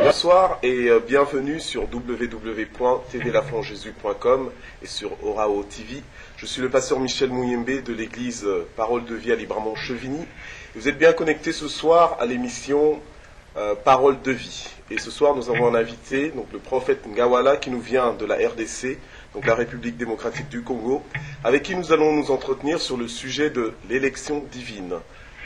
Bonsoir et bienvenue sur www.tvlafranjesus.com et sur Orao TV. Je suis le pasteur Michel Mouyembe de l'église Parole de Vie à Libramont-Chevigny. Vous êtes bien connectés ce soir à l'émission Parole de Vie. Et ce soir, nous avons un invité, donc le prophète Ngawala, qui nous vient de la RDC, donc la République démocratique du Congo, avec qui nous allons nous entretenir sur le sujet de l'élection divine.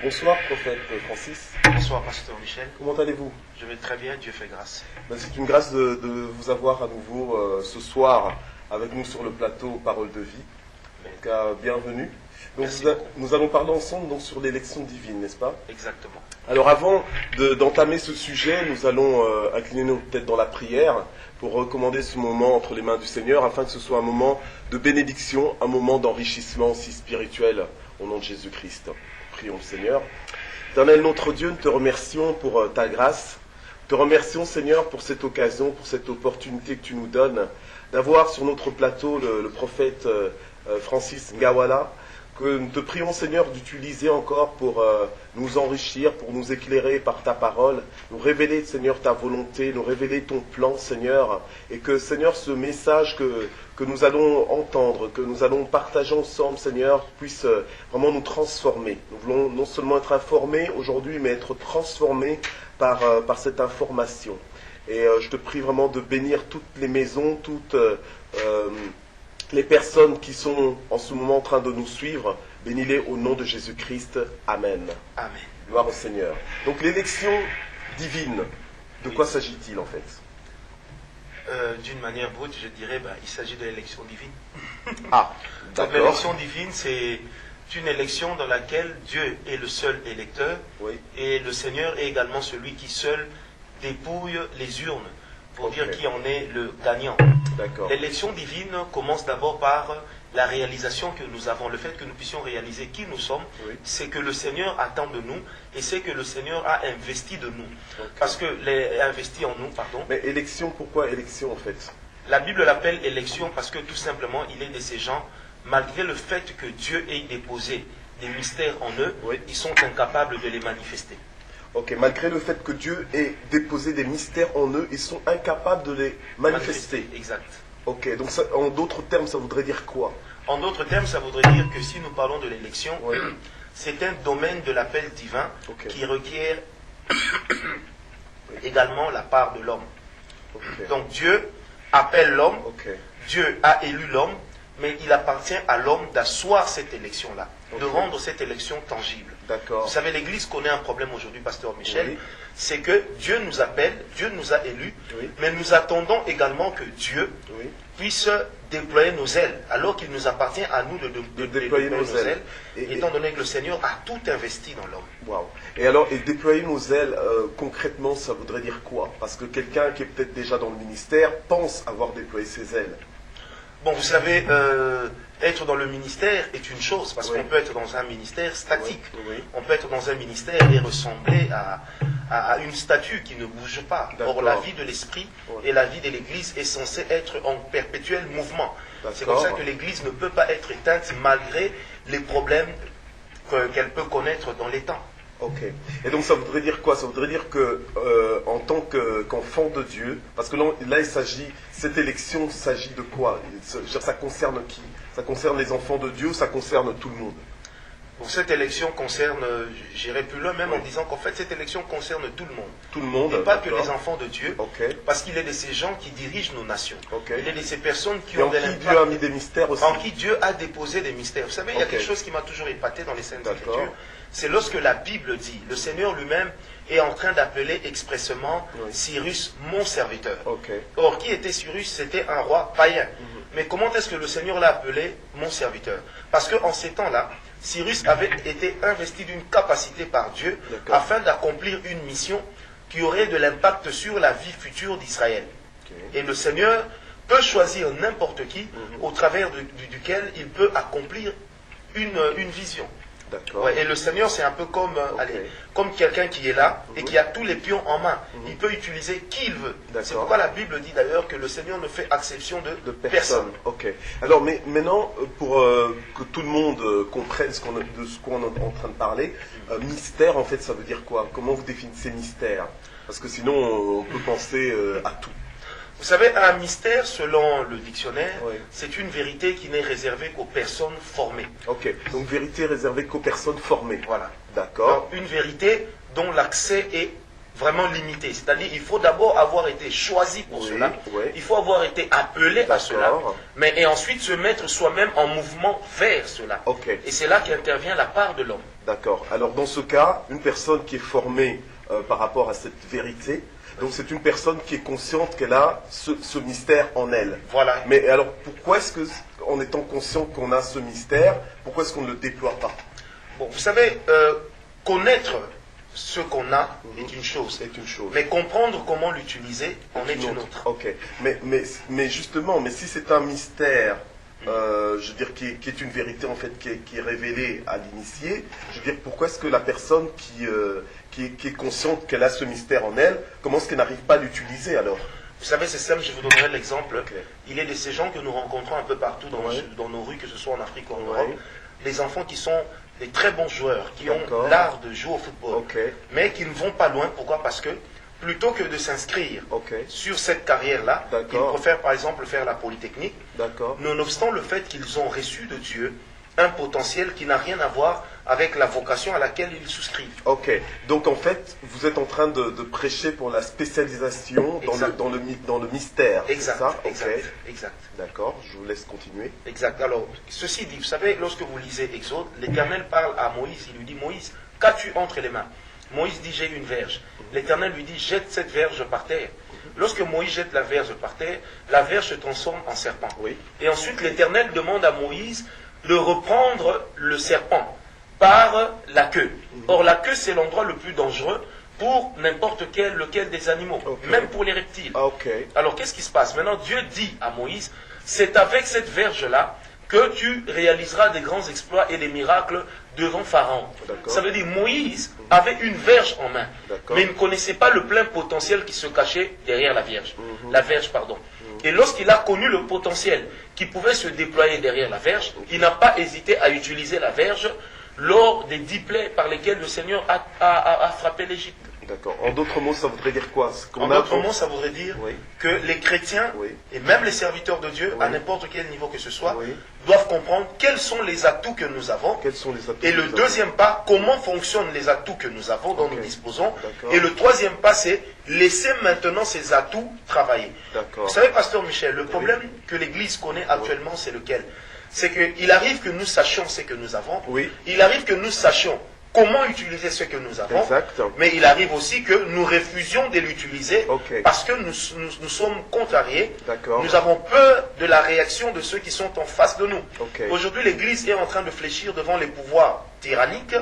Bonsoir, prophète Francis. Bonsoir, pasteur Michel. Comment allez-vous? Je vais très bien, Dieu fait grâce. C'est une grâce de vous avoir à nouveau ce soir avec nous sur le plateau Parole de Vie. Donc, bienvenue. Donc, nous allons parler ensemble donc, sur l'élection divine, n'est-ce pas? Exactement. Alors avant d'entamer ce sujet, nous allons incliner nos têtes dans la prière pour recommander ce moment entre les mains du Seigneur afin que ce soit un moment de bénédiction, un moment d'enrichissement aussi spirituel au nom de Jésus-Christ. Prions le Seigneur. Éternel notre Dieu, nous te remercions pour ta grâce. Te remercions Seigneur pour cette occasion, pour cette opportunité que tu nous donnes d'avoir sur notre plateau le prophète Francis Ngawala, que nous te prions Seigneur d'utiliser encore pour nous enrichir, pour nous éclairer par ta parole, nous révéler Seigneur ta volonté, nous révéler ton plan Seigneur, et que Seigneur ce message que nous allons entendre, que nous allons partager ensemble Seigneur, puisse vraiment nous transformer. Nous voulons non seulement être informés aujourd'hui, mais être transformés par cette information. Et je te prie vraiment de bénir toutes les maisons, toutes les personnes qui sont en ce moment en train de nous suivre. Bénis-les au nom de Jésus-Christ. Amen. Amen. Gloire au Seigneur. Donc l'élection divine, de quoi s'agit-il en fait? D'une manière brute, je dirais, il s'agit de l'élection divine. Ah, donc d'accord. l'élection divine, c'est une élection dans laquelle Dieu est le seul électeur, Oui. et le Seigneur est également celui qui seul dépouille les urnes pour dire qui en est le gagnant. D'accord. L'élection divine commence d'abord par la réalisation que nous avons, le fait que nous puissions réaliser qui nous sommes, c'est que le Seigneur attend de nous et c'est que le Seigneur a investi de nous. Parce que investi en nous, pardon. Mais élection, pourquoi élection en fait? La Bible l'appelle élection parce que tout simplement il est de ces gens, malgré le fait que Dieu ait déposé des mystères en eux, ils sont incapables de les manifester. Ok, malgré le fait que Dieu ait déposé des mystères en eux, ils sont incapables de les manifester. Exact. Ok, donc ça, en d'autres termes, ça voudrait dire quoi? En d'autres termes, ça voudrait dire que si nous parlons de l'élection, c'est un domaine de l'appel divin qui requiert également la part de l'homme. Donc Dieu appelle l'homme, Dieu a élu l'homme, mais il appartient à l'homme d'asseoir cette élection-là, de rendre cette élection tangible. Vous savez, l'Église connaît un problème aujourd'hui, pasteur Michel, c'est que Dieu nous appelle, Dieu nous a élus, mais nous attendons également que Dieu puisse déployer nos ailes, alors qu'il nous appartient à nous de déployer nos ailes, étant donné que le Seigneur a tout investi dans l'homme. Wow. Et alors, déployer nos ailes, concrètement, ça voudrait dire quoi? Parce que quelqu'un qui est peut-être déjà dans le ministère pense avoir déployé ses ailes. Bon, vous savez, être dans le ministère est une chose, parce qu'on peut être dans un ministère statique. On peut être dans un ministère et ressembler à une statue qui ne bouge pas. Or, la vie de l'esprit et la vie de l'Église est censée être en perpétuel mouvement. C'est comme ça que l'Église ne peut pas être éteinte malgré les problèmes qu'elle peut connaître dans les temps. Ok. Et donc ça voudrait dire quoi? Ça voudrait dire que en tant qu'enfant de Dieu, parce que là il s'agit, cette élection s'agit de quoi? Ça concerne qui? Ça concerne les enfants de Dieu ou ça concerne tout le monde? Pour cette élection concerne, j'irai plus loin même en disant qu'en fait cette élection concerne tout le monde. Tout le monde. Et pas que les enfants de Dieu, parce qu'il est de ces gens qui dirigent nos nations. Il est de ces personnes qui ont de l'impact. Dieu a mis des mystères aussi. En qui Dieu a déposé des mystères. Vous savez, il y a quelque chose qui m'a toujours épaté dans les Saintes Écritures. C'est lorsque la Bible dit, le Seigneur lui-même est en train d'appeler expressément Cyrus mon serviteur. Or, qui était Cyrus? C'était un roi païen. Mais comment est-ce que le Seigneur l'a appelé mon serviteur? Parce qu'en ces temps-là, Cyrus avait été investi d'une capacité par Dieu afin d'accomplir une mission qui aurait de l'impact sur la vie future d'Israël. Et le Seigneur peut choisir n'importe qui au travers duquel il peut accomplir une vision. D'accord. Ouais, et le Seigneur, c'est un peu comme, comme quelqu'un qui est là et qui a tous les pions en main. Il peut utiliser qui il veut. C'est pourquoi la Bible dit d'ailleurs que le Seigneur ne fait exception de personne. Ok. Alors, mais maintenant, pour que tout le monde comprenne de ce qu'on est en train de parler, mystère, en fait, ça veut dire quoi? Comment vous définissez mystère? Parce que sinon, on peut penser à tout. Vous savez, un mystère, selon le dictionnaire, c'est une vérité qui n'est réservée qu'aux personnes formées. Ok, donc vérité réservée qu'aux personnes formées. Voilà. D'accord. Une vérité dont l'accès est vraiment limité. C'est-à-dire, il faut d'abord avoir été choisi pour cela. Il faut avoir été appelé à cela. Et ensuite se mettre soi-même en mouvement vers cela. Et c'est là qu'intervient la part de l'homme. D'accord. Alors, dans ce cas, une personne qui est formée par rapport à cette vérité, donc c'est une personne qui est consciente qu'elle a ce mystère en elle. Voilà. Mais alors pourquoi est-ce que, en étant conscient qu'on a ce mystère, pourquoi est-ce qu'on ne le déploie pas? Bon, vous savez, connaître ce qu'on a est une chose. Mais comprendre comment l'utiliser en est une autre. Ok. Mais justement, mais si c'est un mystère, je veux dire, qui est une vérité en fait, qui est révélée à l'initié, je veux dire, pourquoi est-ce que la personne qui est consciente qu'elle a ce mystère en elle, comment est-ce qu'elle n'arrive pas à l'utiliser alors? Vous savez, c'est simple, je vous donnerai l'exemple. Il est de ces gens que nous rencontrons un peu partout dans nos rues, que ce soit en Afrique ou en Europe, des enfants qui sont des très bons joueurs, qui ont l'art de jouer au football, mais qui ne vont pas loin. Pourquoi? Parce que plutôt que de s'inscrire sur cette carrière-là, ils préfèrent par exemple faire la Polytechnique, nonobstant le fait qu'ils ont reçu de Dieu un potentiel qui n'a rien à voir avec la vocation à laquelle ils souscrivent. Ok, donc en fait, vous êtes en train de prêcher pour la spécialisation dans le mystère. Exact, ça exact. D'accord, je vous laisse continuer. Exact, alors, ceci dit, vous savez, lorsque vous lisez Exode, l'Éternel parle à Moïse, il lui dit, Moïse, qu'as-tu entre les mains? Moïse dit, j'ai une verge. L'Éternel lui dit, jette cette verge par terre. Lorsque Moïse jette la verge par terre, la verge se transforme en serpent. Et ensuite, l'Éternel demande à Moïse de reprendre le serpent par la queue. Or, la queue, c'est l'endroit le plus dangereux pour n'importe lequel des animaux, même pour les reptiles. Alors, qu'est-ce qui se passe? Maintenant, Dieu dit à Moïse, c'est avec cette verge-là que tu réaliseras des grands exploits et des miracles devant Pharaon. Ça veut dire Moïse avait une verge en main, mais il ne connaissait pas le plein potentiel qui se cachait derrière la verge. Et lorsqu'il a connu le potentiel qui pouvait se déployer derrière la verge, il n'a pas hésité à utiliser la verge lors des 10 plaies par lesquelles le Seigneur a frappé l'Égypte. D'accord. En d'autres mots, ça voudrait dire quoi? En d'autres mots, ça voudrait dire que les chrétiens, et même les serviteurs de Dieu, à n'importe quel niveau que ce soit, doivent comprendre quels sont les atouts que nous avons. Et le deuxième pas, comment fonctionnent les atouts que nous avons, dont nous disposons. Et le troisième pas, c'est laisser maintenant ces atouts travailler. Vous savez, Pasteur Michel, le problème que l'Église connaît actuellement, c'est lequel? C'est qu'il arrive que nous sachions ce que nous avons. Il arrive que nous sachions comment utiliser ce que nous avons, mais il arrive aussi que nous refusions de l'utiliser parce que nous sommes contrariés, nous avons peur de la réaction de ceux qui sont en face de nous. Aujourd'hui, l'Église est en train de fléchir devant les pouvoirs tyranniques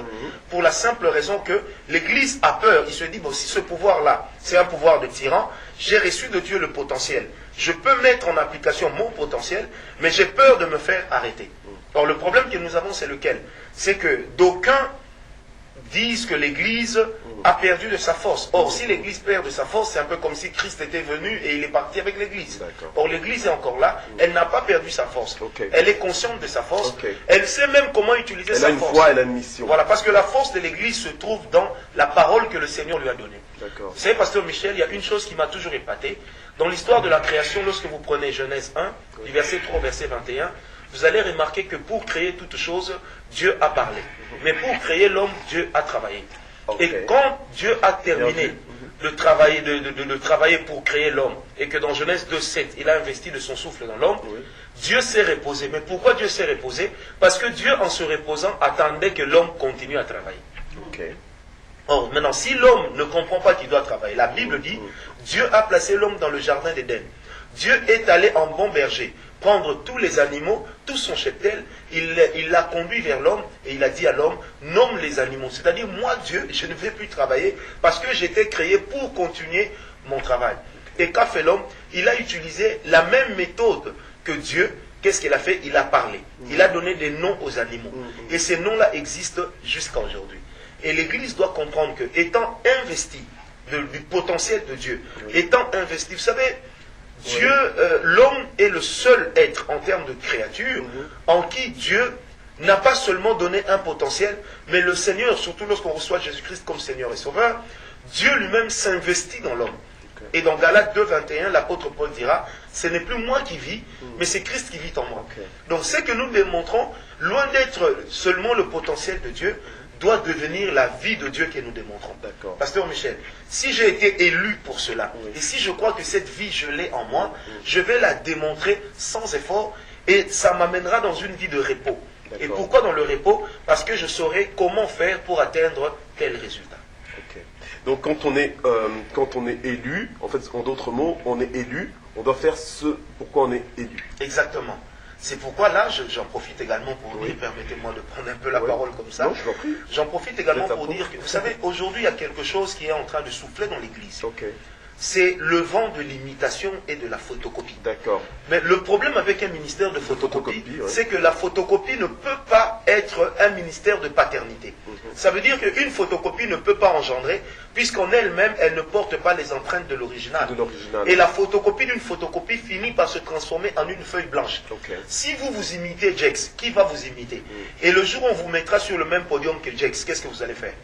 pour la simple raison que l'Église a peur. Il se dit, bon, si ce pouvoir-là, c'est un pouvoir de tyran, j'ai reçu de Dieu le potentiel. Je peux mettre en application mon potentiel, mais j'ai peur de me faire arrêter. Or, le problème que nous avons, c'est lequel? C'est que d'aucuns disent que l'Église a perdu de sa force. Or, si l'Église perd de sa force, c'est un peu comme si Christ était venu et il est parti avec l'Église. Or, l'Église est encore là, elle n'a pas perdu sa force. Elle est consciente de sa force, elle sait même comment utiliser sa force. Elle a une voix, elle a une mission. Voilà, parce que la force de l'Église se trouve dans la parole que le Seigneur lui a donnée. Vous savez, Pasteur Michel, il y a une chose qui m'a toujours épaté. Dans l'histoire de la création, lorsque vous prenez Genèse 1, du verset 3 au verset 21, vous allez remarquer que pour créer toute chose, Dieu a parlé. Mais pour créer l'homme, Dieu a travaillé. Et quand Dieu a terminé de travailler pour créer l'homme, et que dans Genèse 2,7, il a investi de son souffle dans l'homme, Dieu s'est reposé. Mais pourquoi Dieu s'est reposé? Parce que Dieu, en se reposant, attendait que l'homme continue à travailler. Or, maintenant, si l'homme ne comprend pas qu'il doit travailler, la Bible dit, Dieu a placé l'homme dans le jardin d'Éden. Dieu est allé en bon berger prendre tous les animaux, tout son cheptel, il l'a conduit vers l'homme et il a dit à l'homme, nomme les animaux. C'est-à-dire, moi Dieu, je ne vais plus travailler parce que j'étais créé pour continuer mon travail. Et qu'a fait l'homme? Il a utilisé la même méthode que Dieu qu'est-ce qu'il a fait? Il a parlé. Il a donné des noms aux animaux. Et ces noms-là existent jusqu'à aujourd'hui. Et l'Église doit comprendre que, étant investie du potentiel de Dieu, étant investi, vous savez, Dieu, l'homme est le seul être en termes de créature en qui Dieu n'a pas seulement donné un potentiel, mais le Seigneur, surtout lorsqu'on reçoit Jésus-Christ comme Seigneur et Sauveur, Dieu lui-même s'investit dans l'homme. Et dans Galates 2,21, l'apôtre Paul dira, ce n'est plus moi qui vis, mais c'est Christ qui vit en moi. Donc ce que nous démontrons, loin d'être seulement le potentiel de Dieu, doit devenir la vie de Dieu que nous démontrons. Pasteur Michel, si j'ai été élu pour cela, et si je crois que cette vie, je l'ai en moi, je vais la démontrer sans effort, et ça m'amènera dans une vie de repos. Et pourquoi dans le repos? Parce que je saurai comment faire pour atteindre tel résultat. Donc quand on est élu, en fait, en d'autres mots, on est élu, on doit faire ce pourquoi on est élu. Exactement. C'est pourquoi là, j'en profite également pour dire, permettez-moi de prendre un peu la parole comme ça. Non, je t'en prie. J'en profite également pour dire que, vous savez, aujourd'hui, il y a quelque chose qui est en train de souffler dans l'Église. C'est le vent de l'imitation et de la photocopie. D'accord. Mais le problème avec un ministère de photocopie, c'est que la photocopie ne peut pas être un ministère de paternité. Ça veut dire qu'une photocopie ne peut pas engendrer, puisqu'en elle-même, elle ne porte pas les empreintes de l'original. Et la photocopie d'une photocopie finit par se transformer en une feuille blanche. Si vous imitez Jex, qui va vous imiter? Et le jour où on vous mettra sur le même podium que Jex, qu'est-ce que vous allez faire?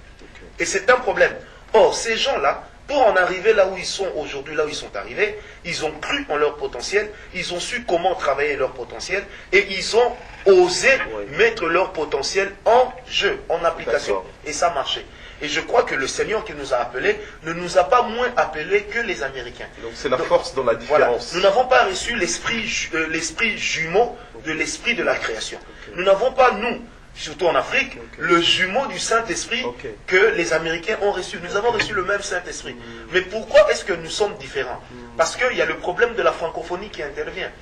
Et c'est un problème. Or, ces gens-là, pour en arriver là où ils sont aujourd'hui, là où ils sont arrivés, ils ont cru en leur potentiel, ils ont su comment travailler leur potentiel, et ils ont osé mettre leur potentiel en jeu, en application, et ça marchait. Et je crois que le Seigneur qui nous a appelés ne nous a pas moins appelés que les Américains. Donc c'est la force dans la différence. Voilà. Nous n'avons pas reçu l'esprit jumeau de l'esprit de la création. Nous n'avons pas, nous, surtout en Afrique, le jumeau du Saint-Esprit que les Américains ont reçu. Nous avons reçu le même Saint-Esprit. Mais pourquoi est-ce que nous sommes différents? Parce qu'il y a le problème de la francophonie qui intervient.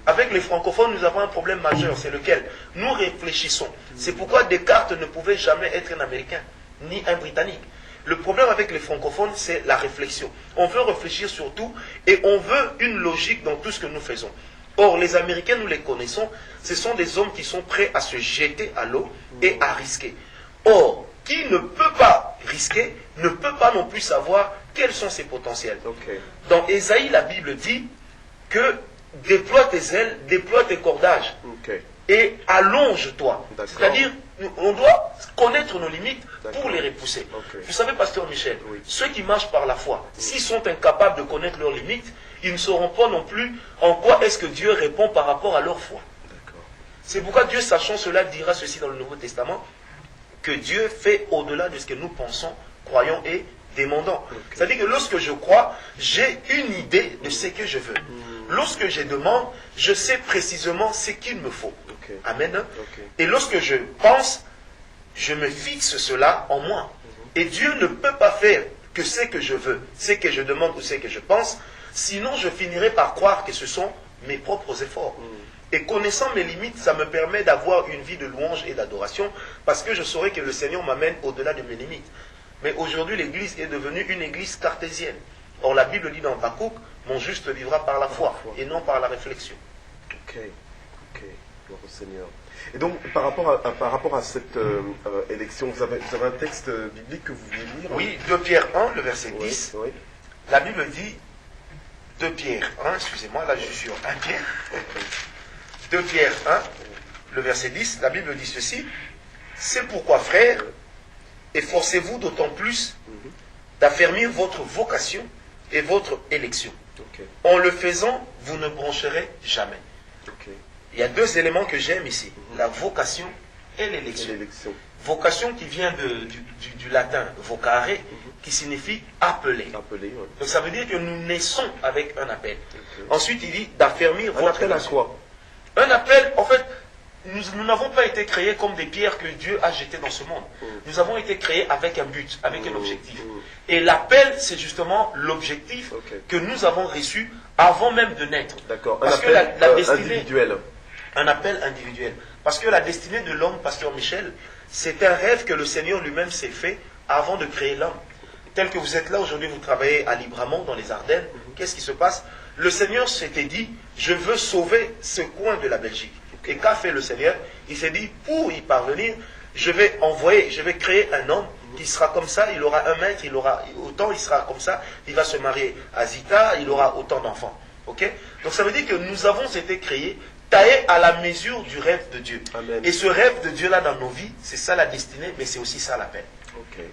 Avec les francophones, nous avons un problème majeur, c'est lequel? Nous réfléchissons. C'est pourquoi Descartes ne pouvait jamais être un Américain, ni un Britannique. Le problème avec les francophones, c'est la réflexion. On veut réfléchir sur tout et on veut une logique dans tout ce que nous faisons. Or, les Américains, nous les connaissons, ce sont des hommes qui sont prêts à se jeter à l'eau et à risquer. Or, qui ne peut pas risquer, ne peut pas non plus savoir quels sont ses potentiels. Dans Ésaïe, la Bible dit que déploie tes ailes, déploie tes cordages et allonge-toi. C'est-à-dire, on doit connaître nos limites pour les repousser. Vous savez, Pasteur Michel, ceux qui marchent par la foi, s'ils sont incapables de connaître leurs limites, ils ne sauront pas non plus en quoi est-ce que Dieu répond par rapport à leur foi. C'est pourquoi Dieu, sachant cela, dira ceci dans le Nouveau Testament, que Dieu fait au-delà de ce que nous pensons, croyons et demandons. C'est-à-dire que lorsque je crois, j'ai une idée de ce que je veux. Lorsque je demande, je sais précisément ce qu'il me faut. Amen. Et lorsque je pense, je me fixe cela en moi. Et Dieu ne peut pas faire que ce que je veux, ce que je demande ou ce que je pense, sinon je finirai par croire que ce sont mes propres efforts. Et connaissant mes limites, ça me permet d'avoir une vie de louange et d'adoration, parce que je saurai que le Seigneur m'amène au-delà de mes limites. Mais aujourd'hui, l'Église est devenue une Église cartésienne. Or, la Bible dit dans Habakkuk, mon juste vivra par la foi, et non par la réflexion. Ok, gloire au Seigneur. Et donc, par rapport à cette élection, vous avez un texte biblique que vous voulez lire? Oui, 2 Pierre 1, le verset 10. La Bible dit, 2 Pierre 1, excusez-moi, là je suis sur 1 Pierre. 2 Pierre 1, le verset 10, la Bible dit ceci. C'est pourquoi, frères, efforcez-vous d'autant plus d'affermir votre vocation et votre élection. En le faisant, vous ne broncherez jamais. Il y a 2 éléments que j'aime ici, la vocation et l'élection. Vocation qui vient du latin vocare, qui signifie appeler. Donc ça veut dire que nous naissons avec un appel. Ensuite, il dit d'affermir votre appel à quoi? Un appel, en fait, nous n'avons pas été créés comme des pierres que Dieu a jetées dans ce monde. Nous avons été créés avec un but, avec un objectif. Et l'appel, c'est justement l'objectif que nous avons reçu avant même de naître. D'accord, un appel individuel. Un appel individuel. Parce que la destinée de l'homme, Pasteur Michel, c'est un rêve que le Seigneur lui-même s'est fait avant de créer l'homme. Tel que vous êtes là aujourd'hui, vous travaillez à Libramont, dans les Ardennes. Qu'est-ce qui se passe? Le Seigneur s'était dit, je veux sauver ce coin de la Belgique. Et qu'a fait le Seigneur? Il s'est dit, pour y parvenir, je vais créer un homme qui sera comme ça, il aura 1 mètre, il aura autant, il sera comme ça, il va se marier à Zita, il aura autant d'enfants. Ok? Donc ça veut dire que nous avons été créés, taillés à la mesure du rêve de Dieu. Amen. Et ce rêve de Dieu là dans nos vies, c'est ça la destinée, mais c'est aussi ça l'appel. Ok.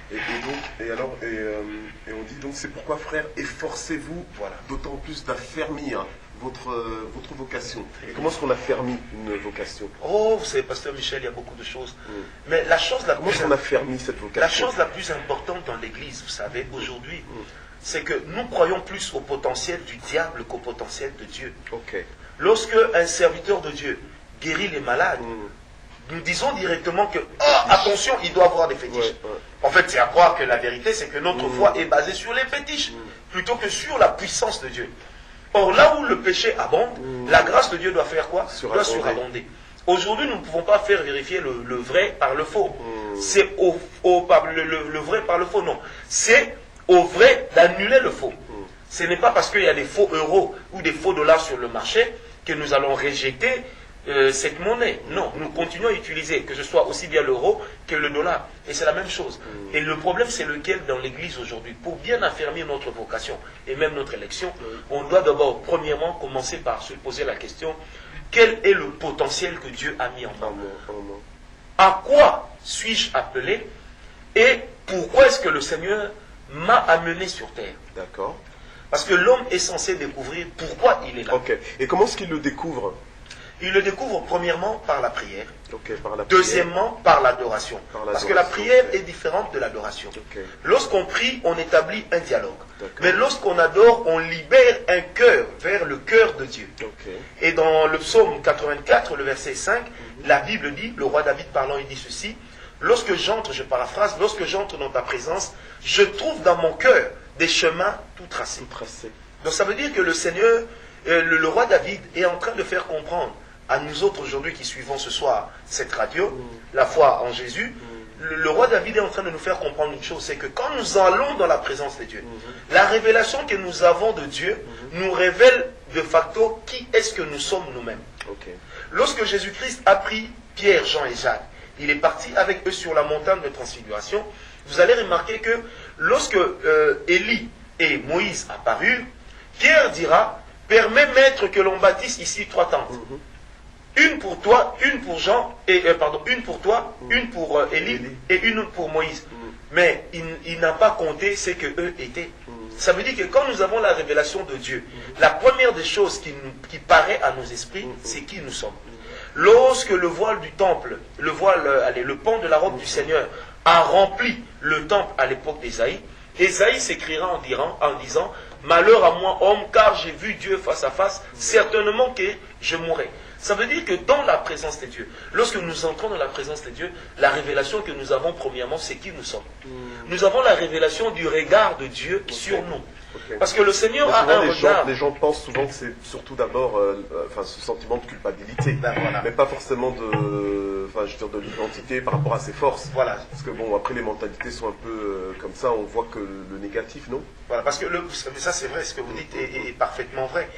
Et on dit donc, c'est pourquoi, frère, efforcez-vous d'autant plus d'affermir votre vocation. Et comment est-ce qu'on affermit une vocation? Oh, vous savez, pasteur Michel, il y a beaucoup de choses. Mais la chose la comment est-ce qu'on affermit cette vocation? La chose la plus importante dans l'Église, vous savez, aujourd'hui, c'est que nous croyons plus au potentiel du diable qu'au potentiel de Dieu. Okay. Lorsque un serviteur de Dieu guérit les malades, nous disons directement que, attention, il doit avoir des fétiches. En fait, c'est à croire que la vérité, c'est que notre foi est basée sur les fétiches, plutôt que sur la puissance de Dieu. Or, là où le péché abonde, la grâce de Dieu doit faire quoi? Doit surabonder. Aujourd'hui, nous ne pouvons pas faire vérifier le vrai par le faux. C'est le vrai par le faux, non. C'est au vrai d'annuler le faux. Ce n'est pas parce qu'il y a des faux euros ou des faux dollars sur le marché que nous allons rejeter cette monnaie. Non, nous continuons à utiliser, que ce soit aussi bien l'euro que le dollar. Et c'est la même chose. Et le problème, c'est lequel dans l'Église aujourd'hui? Pour bien affermir notre vocation et même notre élection, on doit d'abord, premièrement, commencer par se poser la question, quel est le potentiel que Dieu a mis en moi? À quoi suis-je appelé? Et pourquoi est-ce que le Seigneur m'a amené sur terre? D'accord. Parce que l'homme est censé découvrir pourquoi il est là. Ok. Et comment est-ce qu'il le découvre? Il le découvre premièrement par la prière. Okay, par la deuxièmement par l'adoration. Parce que la prière est différente de l'adoration. Okay. Lorsqu'on prie, on établit un dialogue. Mais lorsqu'on adore, on libère un cœur vers le cœur de Dieu. Okay. Et dans le psaume 84, le verset 5, la Bible dit, le roi David parlant, il dit ceci, lorsque j'entre, je paraphrase, lorsque j'entre dans ta présence, je trouve dans mon cœur des chemins tout tracés. Donc ça veut dire que le Seigneur, le roi David est en train de faire comprendre à nous autres aujourd'hui qui suivons ce soir cette radio, la foi en Jésus, le roi David est en train de nous faire comprendre une chose, c'est que quand nous allons dans la présence de Dieu, la révélation que nous avons de Dieu nous révèle de facto qui est-ce que nous sommes nous-mêmes. Okay. Lorsque Jésus-Christ a pris Pierre, Jean et Jacques, il est parti avec eux sur la montagne de transfiguration, vous allez remarquer que lorsque Élie et Moïse apparurent, Pierre dira, permets maître que l'on bâtisse ici 3 tentes. Une pour toi, une pour Jean, une pour toi, une pour Élie et une pour Moïse. Mais il n'a pas compté ce que eux étaient. Ça veut dire que quand nous avons la révélation de Dieu, la première des choses qui paraît à nos esprits, c'est qui nous sommes. Lorsque le voile du temple, le pan de la robe du Seigneur a rempli le temple à l'époque d'Ésaïe, Ésaïe s'écrira en disant, malheur à moi homme, car j'ai vu Dieu face à face, certainement que je mourrai. Ça veut dire que dans la présence de Dieu, lorsque nous entrons dans la présence de Dieu, la révélation que nous avons premièrement, c'est qui nous sommes. Nous avons la révélation du regard de Dieu sur nous. Parce que le Seigneur a un regard. Les gens pensent souvent que c'est surtout d'abord ce sentiment de culpabilité, mais pas forcément de l'identité par rapport à ses forces. Voilà. Parce que bon, après les mentalités sont un peu comme ça, on voit que le négatif, non? Voilà, parce que ça c'est vrai, ce que vous dites est parfaitement vrai.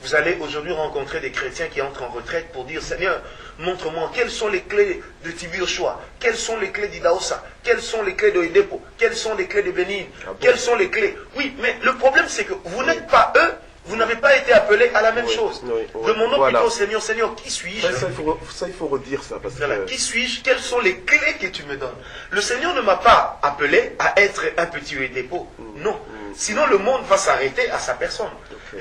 Vous allez aujourd'hui rencontrer des chrétiens qui entrent en retraite pour dire, Seigneur, montre-moi quelles sont les clés de Tibi-Ochoa, quelles sont les clés d'Idaosa, quelles sont les clés de Edepo, quelles sont les clés de Bénin, quelles sont les clés. Oui, mais le problème c'est que vous n'êtes pas eux, vous n'avez pas été appelés à la même chose. Demandons plutôt au Seigneur, Seigneur, qui suis-je? Ça, il faut redire ça. Parce que... Qui suis-je? Quelles sont les clés que tu me donnes? Le Seigneur ne m'a pas appelé à être un petit Edepo. Non. Sinon, le monde va s'arrêter à sa personne.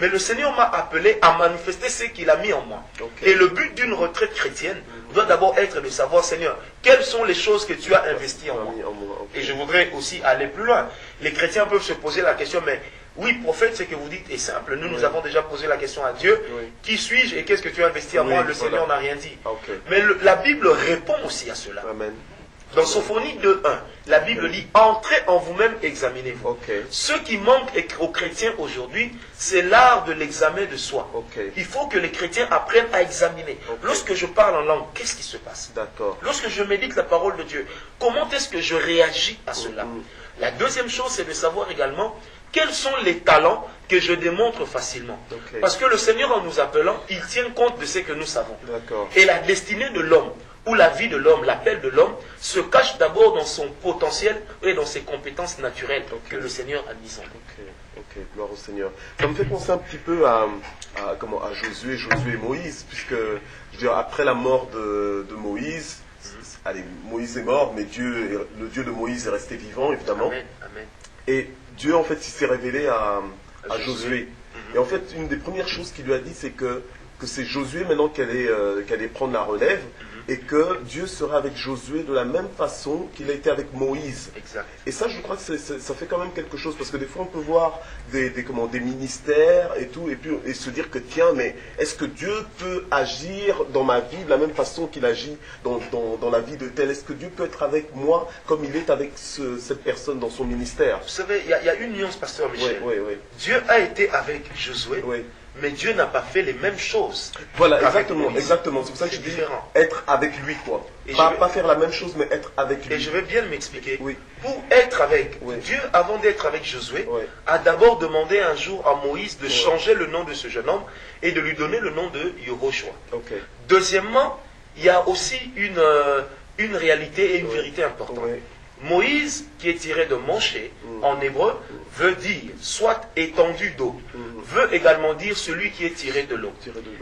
Mais le Seigneur m'a appelé à manifester ce qu'il a mis en moi. Et le but d'une retraite chrétienne doit d'abord être de savoir, Seigneur, quelles sont les choses que tu as investies en moi. Et je voudrais aussi aller plus loin. Les chrétiens peuvent se poser la question, mais oui, prophète, ce que vous dites est simple. Nous avons déjà posé la question à Dieu. Qui suis-je et qu'est-ce que tu as investi en moi? Le Seigneur n'a rien dit. Mais la Bible répond aussi à cela. Amen. Dans Sophonie 2.1, la Bible dit, entrez en vous-même, examinez-vous. Ce qui manque aux chrétiens aujourd'hui, c'est l'art de l'examen de soi. Il faut que les chrétiens apprennent à examiner. Lorsque je parle en langue, qu'est-ce qui se passe? Lorsque je médite la parole de Dieu, comment est-ce que je réagis à cela? La deuxième chose, c'est de savoir également quels sont les talents que je démontre facilement. Parce que le Seigneur, en nous appelant, il tient compte de ce que nous savons. Et la destinée de l'homme, ou la vie de l'homme, l'appel de l'homme, se cache d'abord dans son potentiel et dans ses compétences naturelles que le Seigneur a mises en lui. Ok, gloire au Seigneur. Ça me fait penser un petit peu à Josué et Moïse, puisque je veux dire, après la mort de Moïse, allez, Moïse est mort, mais le Dieu de Moïse est resté vivant, évidemment. Amen, amen. Et Dieu, en fait, il s'est révélé à Josué. Et en fait, une des premières choses qu'il lui a dit, c'est que c'est Josué maintenant qu'elle allait prendre la relève, et que Dieu sera avec Josué de la même façon qu'il a été avec Moïse. Exact. Et ça, je crois que ça fait quand même quelque chose, parce que des fois, on peut voir des ministères et tout, et se dire que tiens, mais est-ce que Dieu peut agir dans ma vie de la même façon qu'il agit dans la vie de tel? Est-ce que Dieu peut être avec moi comme il est avec cette personne dans son ministère? Vous savez, il y a une nuance, pasteur Michel. Oui. Dieu a été avec Josué. Oui. Mais Dieu n'a pas fait les mêmes choses. Voilà, exactement. C'est pour ça que je dis être avec lui, quoi. Pas faire la même chose, mais être avec lui. Et je vais bien m'expliquer. Oui. Pour être avec Dieu, avant d'être avec Josué, a d'abord demandé un jour à Moïse de changer le nom de ce jeune homme et de lui donner le nom de Yehoshua. Deuxièmement, il y a aussi une réalité et une vérité importante. Moïse, qui est tiré de Moshe, en hébreu, veut dire soit étendue d'eau, veut également dire celui qui est tiré de l'eau.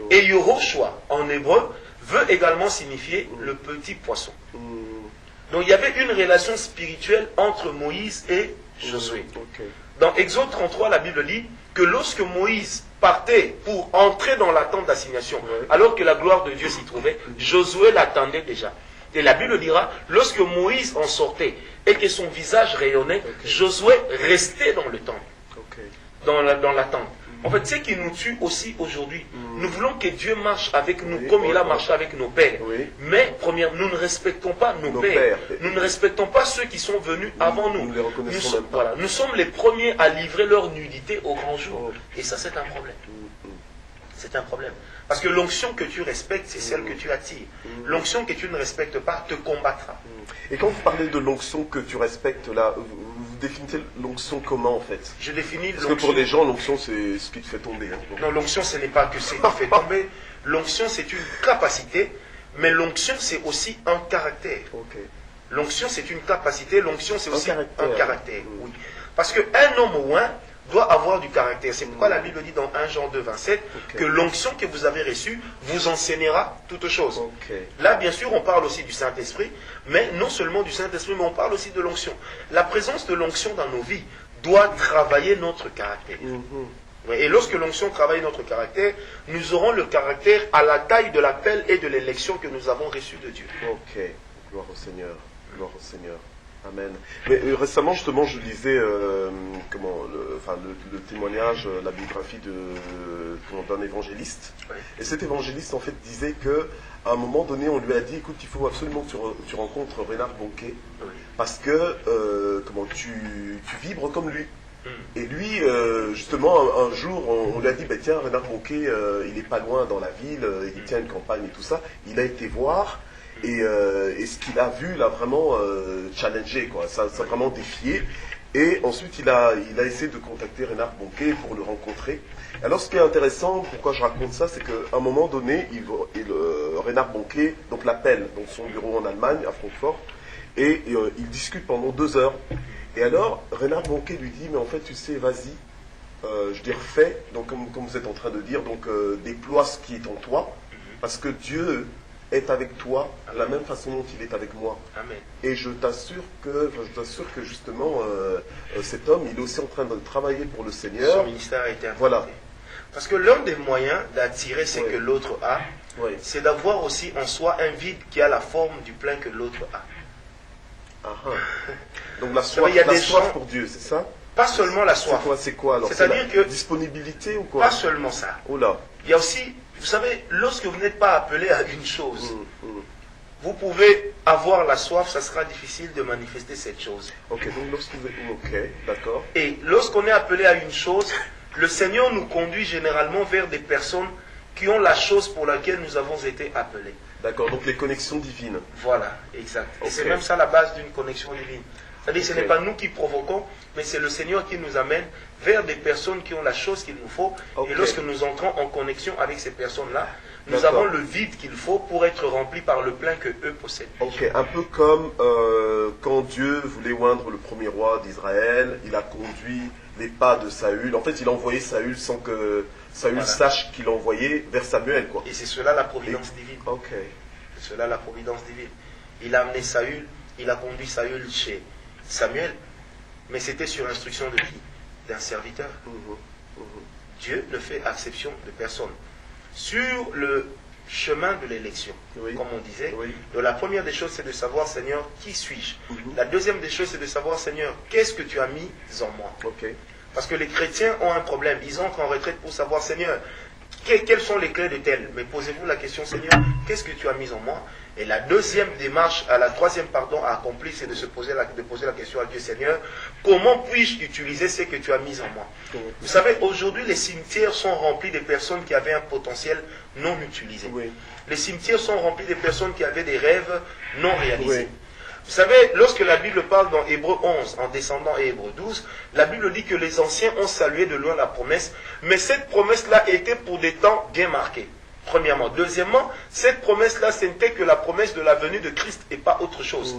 Et Yehoshua, en hébreu, veut également signifier le petit poisson. Donc il y avait une relation spirituelle entre Moïse et Josué. Dans Exode 33, la Bible dit que lorsque Moïse partait pour entrer dans la tente d'assignation, alors que la gloire de Dieu s'y trouvait, Josué l'attendait déjà. Et la Bible dira, lorsque Moïse en sortait et que son visage rayonnait, Josué restait dans le temple, dans la tente. En fait, ce qui nous tue aussi aujourd'hui, nous voulons que Dieu marche avec nous comme il a marché avec nos pères. Mais, premièrement, nous ne respectons pas nos pères. Nous ne respectons pas ceux qui sont venus avant nous. Nous sommes les premiers à livrer leur nudité au grand jour. Et ça, c'est un problème. C'est un problème. Parce que l'onction que tu respectes, c'est celle que tu attires. L'onction que tu ne respectes pas te combattra. Et quand vous parlez de l'onction que tu respectes, là, vous définissez l'onction comment, en fait? Je définis l'onction. Parce que pour les gens, l'onction, c'est ce qui te fait tomber. Non, l'onction, ce n'est pas que ce qui te fait tomber. L'onction, c'est une capacité, mais l'onction, c'est aussi un caractère. L'onction, c'est une capacité, l'onction, c'est aussi un caractère. Oui. Parce qu'un homme ou un doit avoir du caractère. C'est pourquoi la Bible dit dans 1 Jean 2, 27 que l'onction que vous avez reçue vous enseignera toutes choses. Là, bien sûr, on parle aussi du Saint-Esprit, mais non seulement du Saint-Esprit, mais on parle aussi de l'onction. La présence de l'onction dans nos vies doit travailler notre caractère. Et lorsque l'onction travaille notre caractère, nous aurons le caractère à la taille de l'appel et de l'élection que nous avons reçu de Dieu. Gloire au Seigneur. Gloire au Seigneur. Amen. Mais récemment, justement, je lisais le témoignage, la biographie d'un évangéliste. Et cet évangéliste, en fait, disait qu'à un moment donné, on lui a dit, écoute, il faut absolument que tu rencontres Reinhard Bonnke, parce que tu vibres comme lui. Et lui, justement, un jour, on lui a dit, tiens, Reinhard Bonnke, il n'est pas loin dans la ville, il tient une campagne et tout ça. Il a été voir. Et ce qu'il a vu l'a vraiment challengé, quoi. Ça a vraiment défié. Et ensuite, il a essayé de contacter Reinhard Bonnke pour le rencontrer. Alors, ce qui est intéressant, pourquoi je raconte ça, c'est qu'à un moment donné, Reinhard Bonnke l'appelle dans son bureau en Allemagne, à Francfort, et ils discutent pendant 2 heures. Et alors, Reinhard Bonnke lui dit, mais en fait, tu sais, vas-y, fais, donc comme vous êtes en train de dire, donc déploie ce qui est en toi, parce que Dieu est avec toi de la même façon dont il est avec moi. Amen. Et je t'assure que justement, cet homme, il est aussi en train de travailler pour le Seigneur. Son ministère a été impacté. Voilà. Parce que l'un des moyens d'attirer ce que l'autre a, c'est d'avoir aussi en soi un vide qui a la forme du plein que l'autre a. Donc la soif pour Dieu, c'est ça? Pas seulement la soif. C'est quoi alors? C'est-à-dire que disponibilité ou quoi? Pas seulement ça. Oh là. Il y a aussi, vous savez, lorsque vous n'êtes pas appelé à une chose, vous pouvez avoir la soif, ça sera difficile de manifester cette chose. Donc d'accord. Et lorsqu'on est appelé à une chose, le Seigneur nous conduit généralement vers des personnes qui ont la chose pour laquelle nous avons été appelés. D'accord, donc les connexions divines. Voilà, exact. Et c'est même ça la base d'une connexion divine. C'est-à-dire, ce n'est pas nous qui provoquons, mais c'est le Seigneur qui nous amène vers des personnes qui ont la chose qu'il nous faut. Et lorsque nous entrons en connexion avec ces personnes-là, nous avons le vide qu'il faut pour être remplis par le plein que eux possèdent. Ok, un peu comme quand Dieu voulait oindre le premier roi d'Israël, il a conduit les pas de Saül. En fait, il a envoyé Saül sans que Saül sache qu'il envoyait vers Samuel, quoi. Et c'est cela la providence divine. Ok. C'est cela la providence divine. Il a amené Saül, il a conduit Saül chez Samuel, mais c'était sur instruction de qui? D'un serviteur. Dieu ne fait exception de personne. Sur le chemin de l'élection, comme on disait, la première des choses, c'est de savoir, Seigneur, qui suis-je? La deuxième des choses, c'est de savoir, Seigneur, qu'est-ce que tu as mis en moi? Parce que les chrétiens ont un problème. Ils entrent en retraite pour savoir, Seigneur, quelles sont les clés de tel? Mais posez-vous la question, Seigneur, qu'est-ce que tu as mis en moi? Et la deuxième démarche, la troisième, à accomplir, c'est de poser la question à Dieu, Seigneur, comment puis-je utiliser ce que tu as mis en moi? Vous savez, aujourd'hui, les cimetières sont remplis de personnes qui avaient un potentiel non utilisé. Les cimetières sont remplis de personnes qui avaient des rêves non réalisés. Vous savez, lorsque la Bible parle dans Hébreux 11, en descendant à Hébreux 12, la Bible dit que les anciens ont salué de loin la promesse, mais cette promesse-là était pour des temps bien marqués. Premièrement. Deuxièmement, cette promesse-là, ce n'était que la promesse de la venue de Christ et pas autre chose.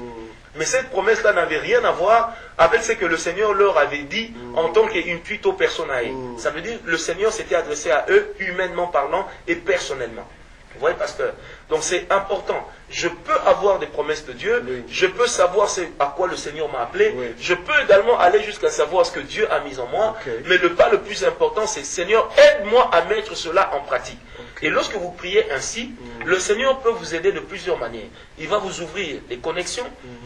Mais cette promesse-là n'avait rien à voir avec ce que le Seigneur leur avait dit en tant qu'intuito personae. Ça veut dire que le Seigneur s'était adressé à eux, humainement parlant et personnellement. Vous voyez, pasteur? Donc c'est important. Je peux avoir des promesses de Dieu, je peux savoir à quoi le Seigneur m'a appelé, je peux également aller jusqu'à savoir ce que Dieu a mis en moi, mais le pas le plus important, c'est Seigneur, aide-moi à mettre cela en pratique. Et lorsque vous priez ainsi, le Seigneur peut vous aider de plusieurs manières. Il va vous ouvrir les connexions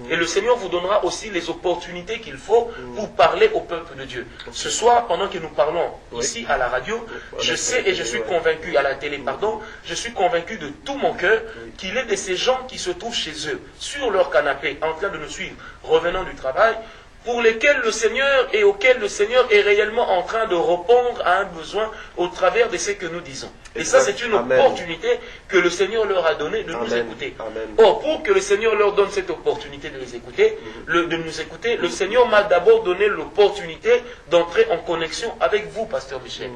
et le Seigneur vous donnera aussi les opportunités qu'il faut pour parler au peuple de Dieu. Ce soir, pendant que nous parlons ici à la radio, je sais et je suis convaincu, à la télé, pardon, je suis convaincu de tout mon cœur qu'il est de ces gens qui se trouvent chez eux, sur leur canapé, en train de nous suivre, revenant du travail, pour lesquels le Seigneur et auxquels le Seigneur est réellement en train de répondre à un besoin au travers de ce que nous disons. Et ça, c'est une opportunité que le Seigneur leur a donnée de nous écouter. Or, pour que le Seigneur leur donne cette opportunité de les écouter, de nous écouter, le Seigneur m'a d'abord donné l'opportunité d'entrer en connexion avec vous, pasteur Michel.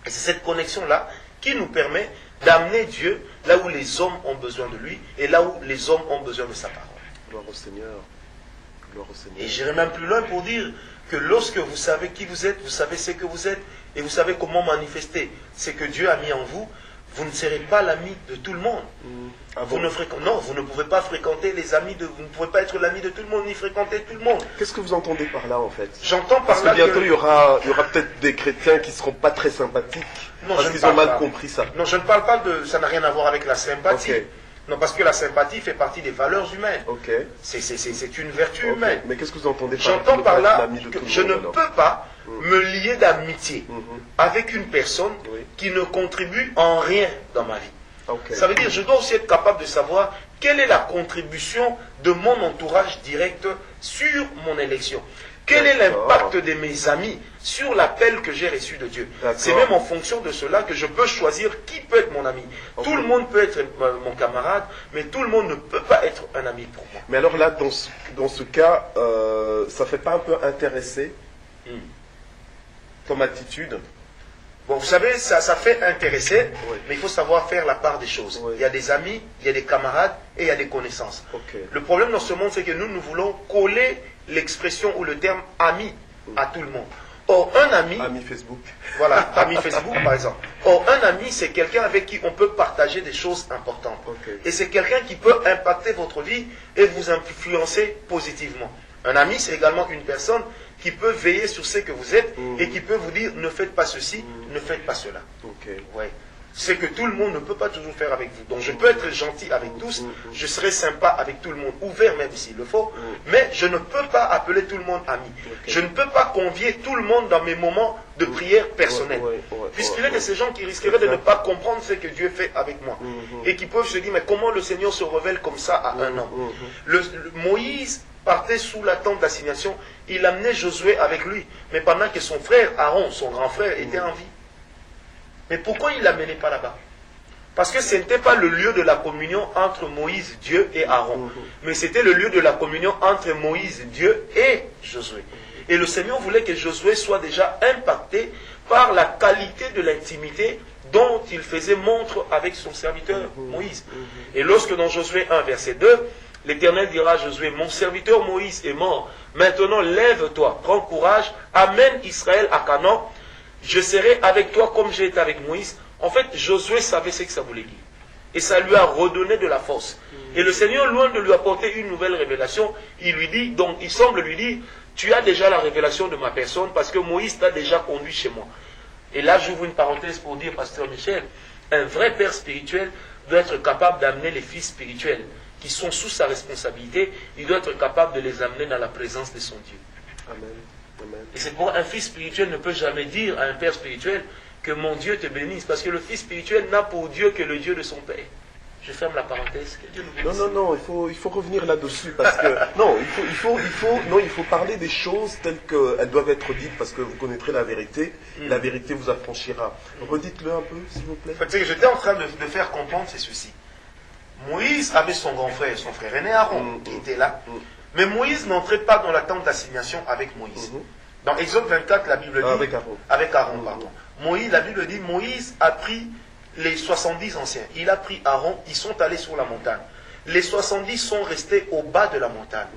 Et c'est cette connexion-là qui nous permet d'amener Dieu là où les hommes ont besoin de lui et là où les hommes ont besoin de sa parole. Gloire au Seigneur. Et j'irai même plus loin pour dire que lorsque vous savez qui vous êtes, vous savez ce que vous êtes, et vous savez comment manifester ce que Dieu a mis en vous, vous ne serez pas l'ami de tout le monde. Vous ne pouvez pas fréquenter les amis vous ne pouvez pas être l'ami de tout le monde, ni fréquenter tout le monde. Qu'est-ce que vous entendez par là, en fait? J'entends par là parce que bientôt, il y aura peut-être des chrétiens qui ne seront pas très sympathiques, parce qu'ils ont mal compris ça. Non, je ne parle pas de... Ça n'a rien à voir avec la sympathie. Non, parce que la sympathie fait partie des valeurs humaines. C'est une vertu humaine. Mais qu'est-ce que vous entendez par là? J'entends par là que je ne peux pas me lier d'amitié avec une personne qui ne contribue en rien dans ma vie. Ça veut dire que je dois aussi être capable de savoir quelle est la contribution de mon entourage direct sur mon élection. Quel est l'impact de mes amis sur l'appel que j'ai reçu de Dieu? C'est même en fonction de cela que je peux choisir qui peut être mon ami. Tout le monde peut être mon camarade, mais tout le monde ne peut pas être un ami pour moi. Mais alors là, dans ce cas, ça ne fait pas un peu intéressé comme attitude? Bon, vous savez, ça fait intéresser, mais il faut savoir faire la part des choses. Il y a des amis, il y a des camarades et il y a des connaissances. Le problème dans ce monde, c'est que nous voulons coller l'expression ou le terme ami à tout le monde. Or, un ami... Ami Facebook. Voilà, ami Facebook par exemple. Or, un ami, c'est quelqu'un avec qui on peut partager des choses importantes. Et c'est quelqu'un qui peut impacter votre vie et vous influencer positivement. Un ami, c'est également une personne qui peut veiller sur ce que vous êtes et qui peut vous dire ne faites pas ceci, ne faites pas cela. C'est que tout le monde ne peut pas toujours faire avec vous. Donc je peux être gentil avec tous, je serai sympa avec tout le monde, ouvert même s'il le faut, mais je ne peux pas appeler tout le monde ami. Je ne peux pas convier tout le monde dans mes moments de prière personnelle. Puisqu'il y a de ces gens qui risqueraient de ne pas comprendre ce que Dieu fait avec moi. Et qui peuvent se dire, mais comment le Seigneur se révèle comme ça à un homme? Moïse partait sous la tente d'assignation, il amenait Josué avec lui, mais pendant que son frère Aaron, son grand frère, était en vie. Mais pourquoi il ne l'amenait pas là-bas? Parce que ce n'était pas le lieu de la communion entre Moïse, Dieu et Aaron. Mais c'était le lieu de la communion entre Moïse, Dieu et Josué. Et le Seigneur voulait que Josué soit déjà impacté par la qualité de l'intimité dont il faisait montre avec son serviteur Moïse. Et lorsque dans Josué 1, verset 2, l'Éternel dira à Josué, mon serviteur Moïse est mort. Maintenant lève-toi, prends courage, amène Israël à Canaan. Je serai avec toi comme j'ai été avec Moïse. En fait, Josué savait ce que ça voulait dire. Et ça lui a redonné de la force. Et le Seigneur, loin de lui apporter une nouvelle révélation, il lui dit, donc il semble lui dire, tu as déjà la révélation de ma personne parce que Moïse t'a déjà conduit chez moi. Et là, j'ouvre une parenthèse pour dire, pasteur Michel, un vrai père spirituel doit être capable d'amener les fils spirituels qui sont sous sa responsabilité, il doit être capable de les amener dans la présence de son Dieu. Amen. Amen. Et c'est pourquoi un fils spirituel ne peut jamais dire à un père spirituel que mon Dieu te bénisse, parce que le fils spirituel n'a pour Dieu que le Dieu de son père. Je ferme la parenthèse. Que Dieu nous bénisse. Non, il faut revenir là-dessus, parce que il faut parler des choses telles qu'elles doivent être dites, parce que vous connaîtrez la vérité, et la vérité vous affranchira. Redites-le un peu, s'il vous plaît. En fait, ce que j'étais en train de faire comprendre, c'est ceci. Moïse avait son grand frère, son frère aîné Aaron, qui était là. Mais Moïse n'entrait pas dans la tente d'assignation avec Moïse. Dans Exode 24, la Bible dit... Avec Aaron, pardon. Moïse, la Bible dit, Moïse a pris les 70 anciens. Il a pris Aaron, ils sont allés sur la montagne. Les 70 sont restés au bas de la montagne.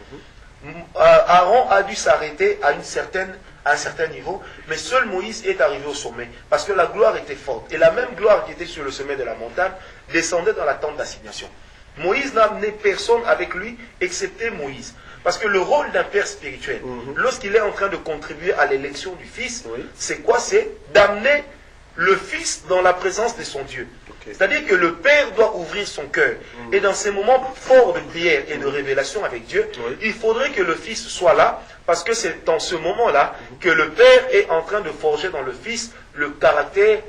Aaron a dû s'arrêter à un certain niveau, mais seul Moïse est arrivé au sommet, parce que la gloire était forte. Et la même gloire qui était sur le sommet de la montagne descendait dans la tente d'assignation. Moïse n'a amené personne avec lui, excepté Moïse. Parce que le rôle d'un père spirituel, lorsqu'il est en train de contribuer à l'élection du fils, c'est quoi? C'est d'amener le fils dans la présence de son Dieu. C'est-à-dire que le père doit ouvrir son cœur. Et dans ces moments forts de prière et de révélation avec Dieu, il faudrait que le fils soit là, parce que c'est dans ce moment-là que le père est en train de forger dans le fils le caractère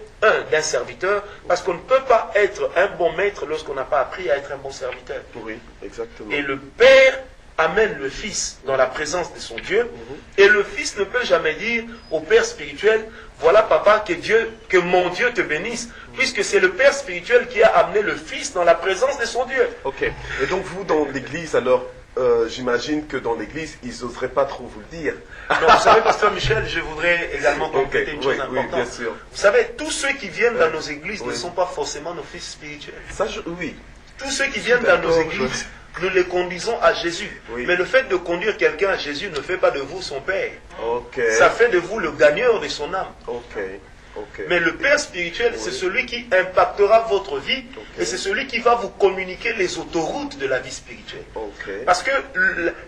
d'un serviteur, parce qu'on ne peut pas être un bon maître lorsqu'on n'a pas appris à être un bon serviteur. Oui, exactement. Et le père amène le fils dans la présence de son Dieu, et le fils ne peut jamais dire au père spirituel, voilà papa, que mon Dieu te bénisse, puisque c'est le père spirituel qui a amené le fils dans la présence de son Dieu. Ok. Et donc vous, dans l'église, alors, j'imagine que dans l'église, ils n'oseraient pas trop vous le dire. Non, vous savez, pasteur Michel, je voudrais également compléter une chose importante. Oui, bien sûr. Vous savez, tous ceux qui viennent dans nos églises ne sont pas forcément nos fils spirituels. Ça, oui. Tous ceux qui viennent dans nos églises, nous les conduisons à Jésus. Mais le fait de conduire quelqu'un à Jésus ne fait pas de vous son père. Ça fait de vous le gagneur de son âme. Mais le père spirituel, c'est celui qui impactera votre vie et c'est celui qui va vous communiquer les autoroutes de la vie spirituelle. Parce que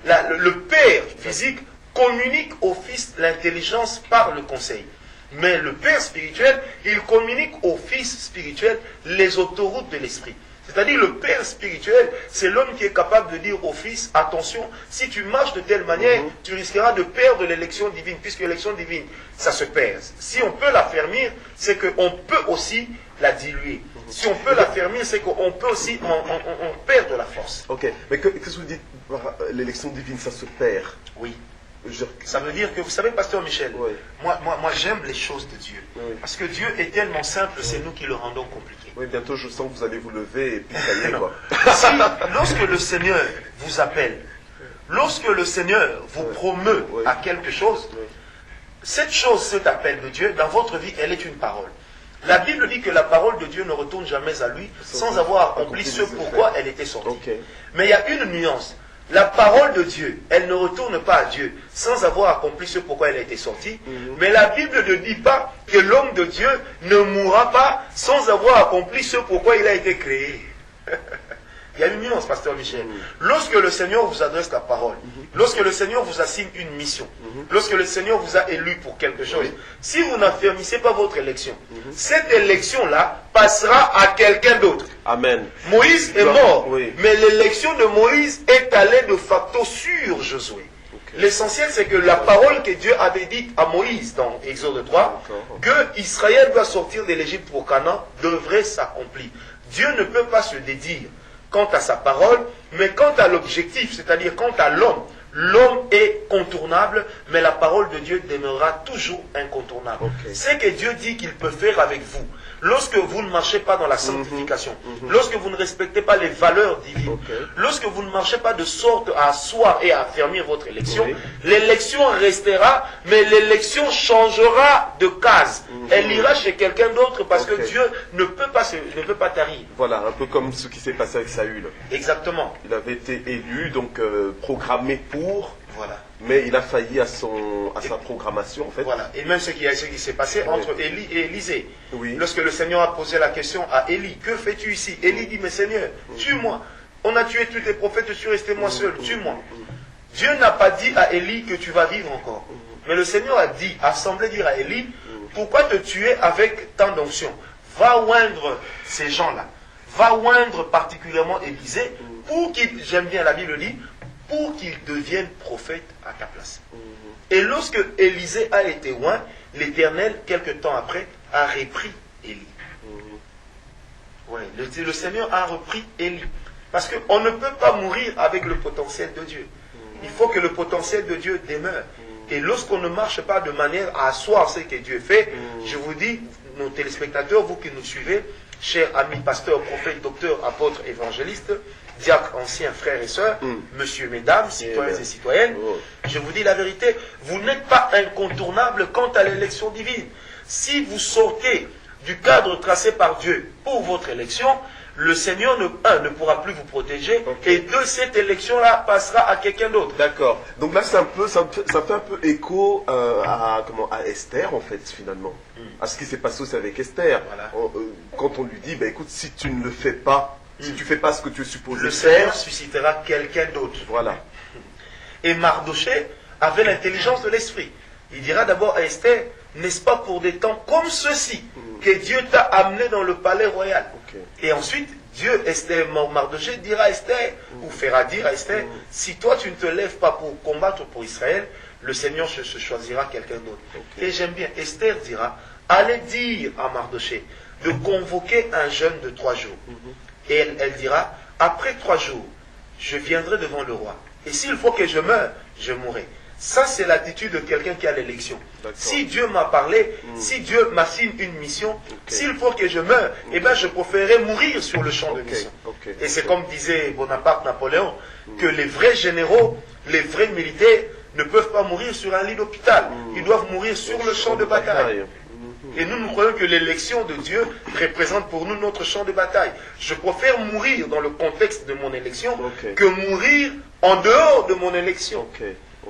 le père physique communique au fils l'intelligence par le conseil. Mais le père spirituel, il communique au fils spirituel les autoroutes de l'esprit. C'est-à-dire le père spirituel, c'est l'homme qui est capable de dire au fils, attention, si tu marches de telle manière, tu risqueras de perdre l'élection divine, puisque l'élection divine, ça se perd. Si on peut la fermir, c'est qu'on peut aussi la diluer. Si on peut la fermir, c'est qu'on peut aussi on perd de la force. Ok, mais qu'est-ce que vous dites, l'élection divine, ça se perd? Oui. Ça veut dire que, vous savez, pasteur Michel, moi j'aime les choses de Dieu. Parce que Dieu est tellement simple, c'est nous qui le rendons compliqué. Oui, bientôt je sens que vous allez vous lever et puis ça y est, quoi. Lorsque le Seigneur vous appelle, lorsque le Seigneur vous promeut à quelque chose, cette chose, cet appel de Dieu, dans votre vie, elle est une parole. La Bible dit que la parole de Dieu ne retourne jamais à lui sans avoir accompli ce pourquoi elle était sortie. Mais il y a une nuance. La parole de Dieu, elle ne retourne pas à Dieu sans avoir accompli ce pourquoi elle a été sortie. Mais la Bible ne dit pas que l'homme de Dieu ne mourra pas sans avoir accompli ce pourquoi il a été créé. Il y a une nuance, pasteur Michel. Lorsque le Seigneur vous adresse la parole, lorsque le Seigneur vous assigne une mission, lorsque le Seigneur vous a élu pour quelque chose, si vous n'affermissez pas votre élection, cette élection-là passera à quelqu'un d'autre. Amen. Moïse est mort, mais l'élection de Moïse est allée de facto sur Josué. L'essentiel, c'est que la parole que Dieu avait dite à Moïse dans Exode 3, que Israël doit sortir de l'Égypte pour Canaan, devrait s'accomplir. Dieu ne peut pas se dédire quant à sa parole, mais quant à l'objectif, c'est-à-dire quant à l'homme, L'homme est contournable, mais la parole de Dieu demeurera toujours incontournable. C'est que Dieu dit qu'il peut faire avec vous. Lorsque vous ne marchez pas dans la sanctification, lorsque vous ne respectez pas les valeurs divines, lorsque vous ne marchez pas de sorte à asseoir et à affermir votre élection, l'élection restera, mais l'élection changera de case. Elle ira chez quelqu'un d'autre parce que Dieu ne peut pas tarir. Voilà, un peu comme ce qui s'est passé avec Saül. Exactement. Il avait été élu, donc programmé pour... Voilà. Mais il a failli à sa programmation, en fait. Voilà. Et même ce qui s'est passé entre Élie et Élisée. Oui. Lorsque le Seigneur a posé la question à Élie, que fais-tu ici? Élie dit, mais Seigneur, tue-moi. On a tué tous tes prophètes, je suis resté moi seul, tue-moi. Dieu n'a pas dit à Élie que tu vas vivre encore. Mais le Seigneur a semblé dire à Élie, pourquoi te tuer avec tant d'onction? Va oindre ces gens-là. Va oindre particulièrement Élisée pour qu'il, j'aime bien la Bible dit, pour qu'il devienne prophète à ta place. Et lorsque Élisée a été oint, l'Éternel, quelque temps après, a repris Élie. Ouais, le Seigneur a repris Élie. Parce qu'on ne peut pas mourir avec le potentiel de Dieu. Il faut que le potentiel de Dieu demeure. Et lorsqu'on ne marche pas de manière à asseoir ce que Dieu fait, je vous dis, nos téléspectateurs, vous qui nous suivez, chers amis, pasteurs, prophètes, docteurs, apôtres, évangélistes, diacres, anciens, frères et sœurs, messieurs, mesdames, citoyens et citoyennes, je vous dis la vérité, vous n'êtes pas incontournable quant à l'élection divine. Si vous sortez du cadre tracé par Dieu pour votre élection, le Seigneur ne pourra plus vous protéger, et de cette élection-là passera à quelqu'un d'autre. D'accord. Donc là, ça fait un peu écho à Esther, en fait, finalement. À ce qui s'est passé aussi avec Esther. Voilà. Quand on lui dit, bah, écoute, si tu ne le fais pas, si tu ne fais pas ce que tu es supposé le faire, Seigneur suscitera quelqu'un d'autre. Voilà. Et Mardoché avait l'intelligence de l'esprit. Il dira d'abord à Esther, n'est-ce pas pour des temps comme ceux-ci que Dieu t'a amené dans le palais royal? Et ensuite, Dieu, Mardoché dira à Esther, ou fera dire à Esther, si toi tu ne te lèves pas pour combattre pour Israël, le Seigneur se choisira quelqu'un d'autre. Et j'aime bien, Esther dira, allez dire à Mardoché de convoquer un jeûne de 3 jours. Et elle dira, après 3 jours, je viendrai devant le roi. Et s'il faut que je meure, je mourrai. Ça, c'est l'attitude de quelqu'un qui a l'élection. Si Dieu m'a parlé, si Dieu m'assigne une mission, s'il faut que je meure, eh bien, je préférerais mourir sur le champ de mission. Et c'est comme disait Bonaparte, Napoléon, que les vrais généraux, les vrais militaires ne peuvent pas mourir sur un lit d'hôpital. Ils doivent mourir sur le champ de bataille. Et nous croyons que l'élection de Dieu représente pour nous notre champ de bataille. Je préfère mourir dans le contexte de mon élection que mourir en dehors de mon élection.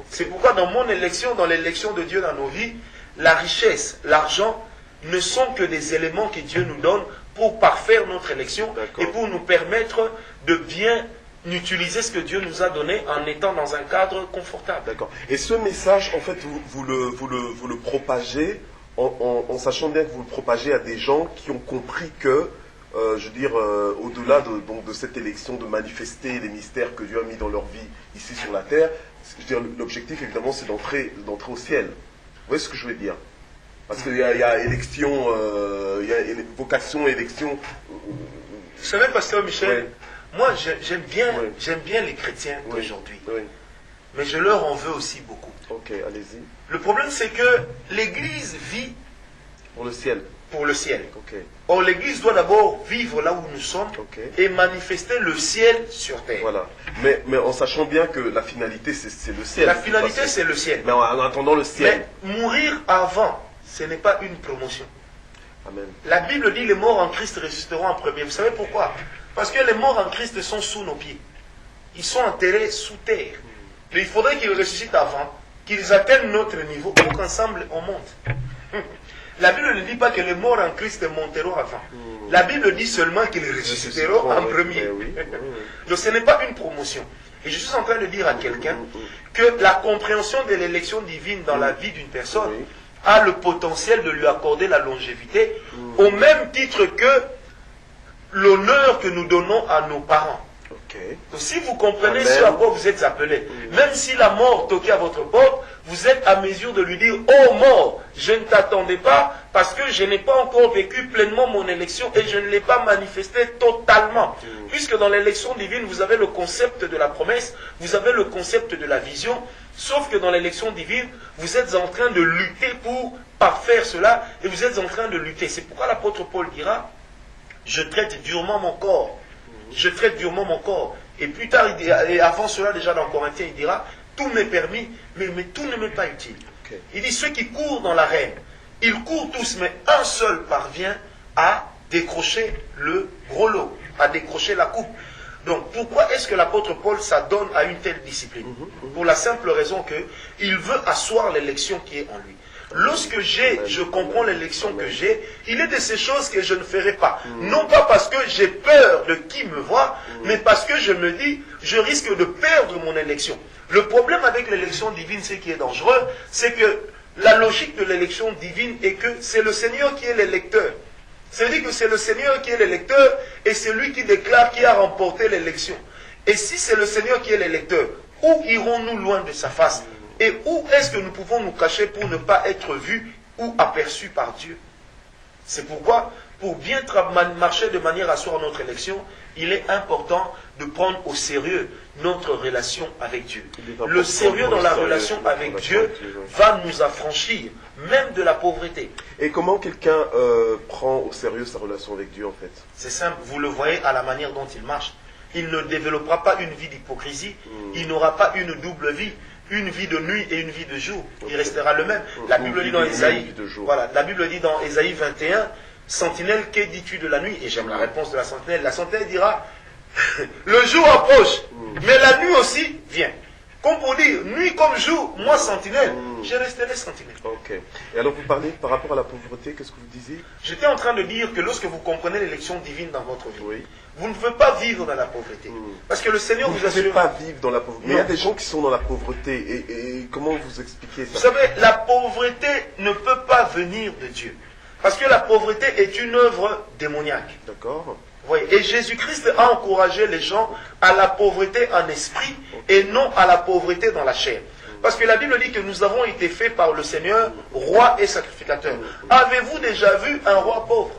C'est pourquoi dans mon élection, dans l'élection de Dieu dans nos vies, la richesse, l'argent ne sont que des éléments que Dieu nous donne pour parfaire notre élection et pour nous permettre de bien utiliser ce que Dieu nous a donné en étant dans un cadre confortable. D'accord. Et ce message, en fait, vous le propagez en sachant bien que vous le propagez à des gens qui ont compris que, au-delà de cette élection, de manifester les mystères que Dieu a mis dans leur vie ici sur la terre, l'objectif évidemment c'est d'entrer au ciel. Vous voyez ce que je veux dire? Parce qu'il y a élection, il y a vocation, élection. Vous savez, pasteur Michel, moi j'aime bien les chrétiens d'aujourd'hui. Mais je leur en veux aussi beaucoup. Ok, allez-y. Le problème c'est que l'Église vit pour le ciel. Pour le ciel. Or l'Église doit d'abord vivre là où nous sommes et manifester le ciel sur terre. Voilà. Mais en sachant bien que la finalité c'est le ciel. La finalité c'est le ciel. Mais en attendant le ciel. Mais mourir avant, ce n'est pas une promotion. Amen. La Bible dit les morts en Christ ressusciteront en premier. Vous savez pourquoi? Parce que les morts en Christ sont sous nos pieds. Ils sont enterrés sous terre. Mais il faudrait qu'ils ressuscitent avant, qu'ils atteignent notre niveau pour qu'ensemble on monte. La Bible ne dit pas que les morts en Christ monteront avant. La Bible dit seulement qu'ils ressusciteront en premier. Donc ce n'est pas une promotion. Et je suis en train de dire à quelqu'un que la compréhension de l'élection divine dans la vie d'une personne a le potentiel de lui accorder la longévité au même titre que l'honneur que nous donnons à nos parents. Donc si vous comprenez ce à quoi vous êtes appelé, même si la mort toquait à votre porte, vous êtes à mesure de lui dire, oh mort, je ne t'attendais pas parce que je n'ai pas encore vécu pleinement mon élection et je ne l'ai pas manifesté totalement. Puisque dans l'élection divine, vous avez le concept de la promesse, vous avez le concept de la vision, sauf que dans l'élection divine, vous êtes en train de lutter pour parfaire cela et vous êtes en train de lutter. C'est pourquoi l'apôtre Paul dira, je traite durement mon corps. Je traite durement mon corps. Et plus tard, et avant cela, déjà dans Corinthiens, il dira, tout m'est permis, mais tout ne m'est pas utile. Il dit, ceux qui courent dans l'arène, ils courent tous, mais un seul parvient à décrocher le gros lot, à décrocher la coupe. Donc, pourquoi est-ce que l'apôtre Paul s'adonne à une telle discipline? Pour la simple raison qu'il veut asseoir l'élection qui est en lui. Lorsque je comprends l'élection que j'ai, il est de ces choses que je ne ferai pas. Non pas parce que j'ai peur de qui me voit, mais parce que je me dis, je risque de perdre mon élection. Le problème avec l'élection divine, ce qui est dangereux, c'est que la logique de l'élection divine est que c'est le Seigneur qui est l'électeur. C'est-à-dire que c'est le Seigneur qui est l'électeur et c'est lui qui déclare qui a remporté l'élection. Et si c'est le Seigneur qui est l'électeur, où irons-nous loin de sa face? Et où est-ce que nous pouvons nous cacher pour ne pas être vus ou aperçus par Dieu? C'est pourquoi, pour bien marcher de manière à assurer notre élection, il est important de prendre au sérieux notre relation avec Dieu. Le sérieux dans la relation avec Dieu va nous affranchir, même de la pauvreté. Et comment quelqu'un prend au sérieux sa relation avec Dieu en fait? C'est simple, vous le voyez à la manière dont il marche. Il ne développera pas une vie d'hypocrisie, il n'aura pas une double vie. Une vie de nuit et une vie de jour. Il restera le même. La Bible dit dans Ésaïe, la Bible dit dans Ésaïe 21, Sentinelle, que dis-tu de la nuit? Et j'aime la réponse de la sentinelle. La sentinelle dira, le jour approche, mais la nuit aussi vient. Comme pour dire, nuit comme jour, moi sentinelle, je resterai sentinelle. Ok. Et alors vous parlez par rapport à la pauvreté, qu'est-ce que vous disiez? J'étais en train de dire que lorsque vous comprenez l'élection divine dans votre vie, vous ne pouvez pas vivre dans la pauvreté. Parce que le Seigneur vous assure... Vous ne pouvez pas vivre dans la pauvreté. Mais il y a des gens qui sont dans la pauvreté. Et comment vous expliquez ça? Vous savez, la pauvreté ne peut pas venir de Dieu. Parce que la pauvreté est une œuvre démoniaque. D'accord. Oui. Et Jésus-Christ a encouragé les gens à la pauvreté en esprit et non à la pauvreté dans la chair. Parce que la Bible dit que nous avons été faits par le Seigneur, roi et sacrificateur. Avez-vous déjà vu un roi pauvre?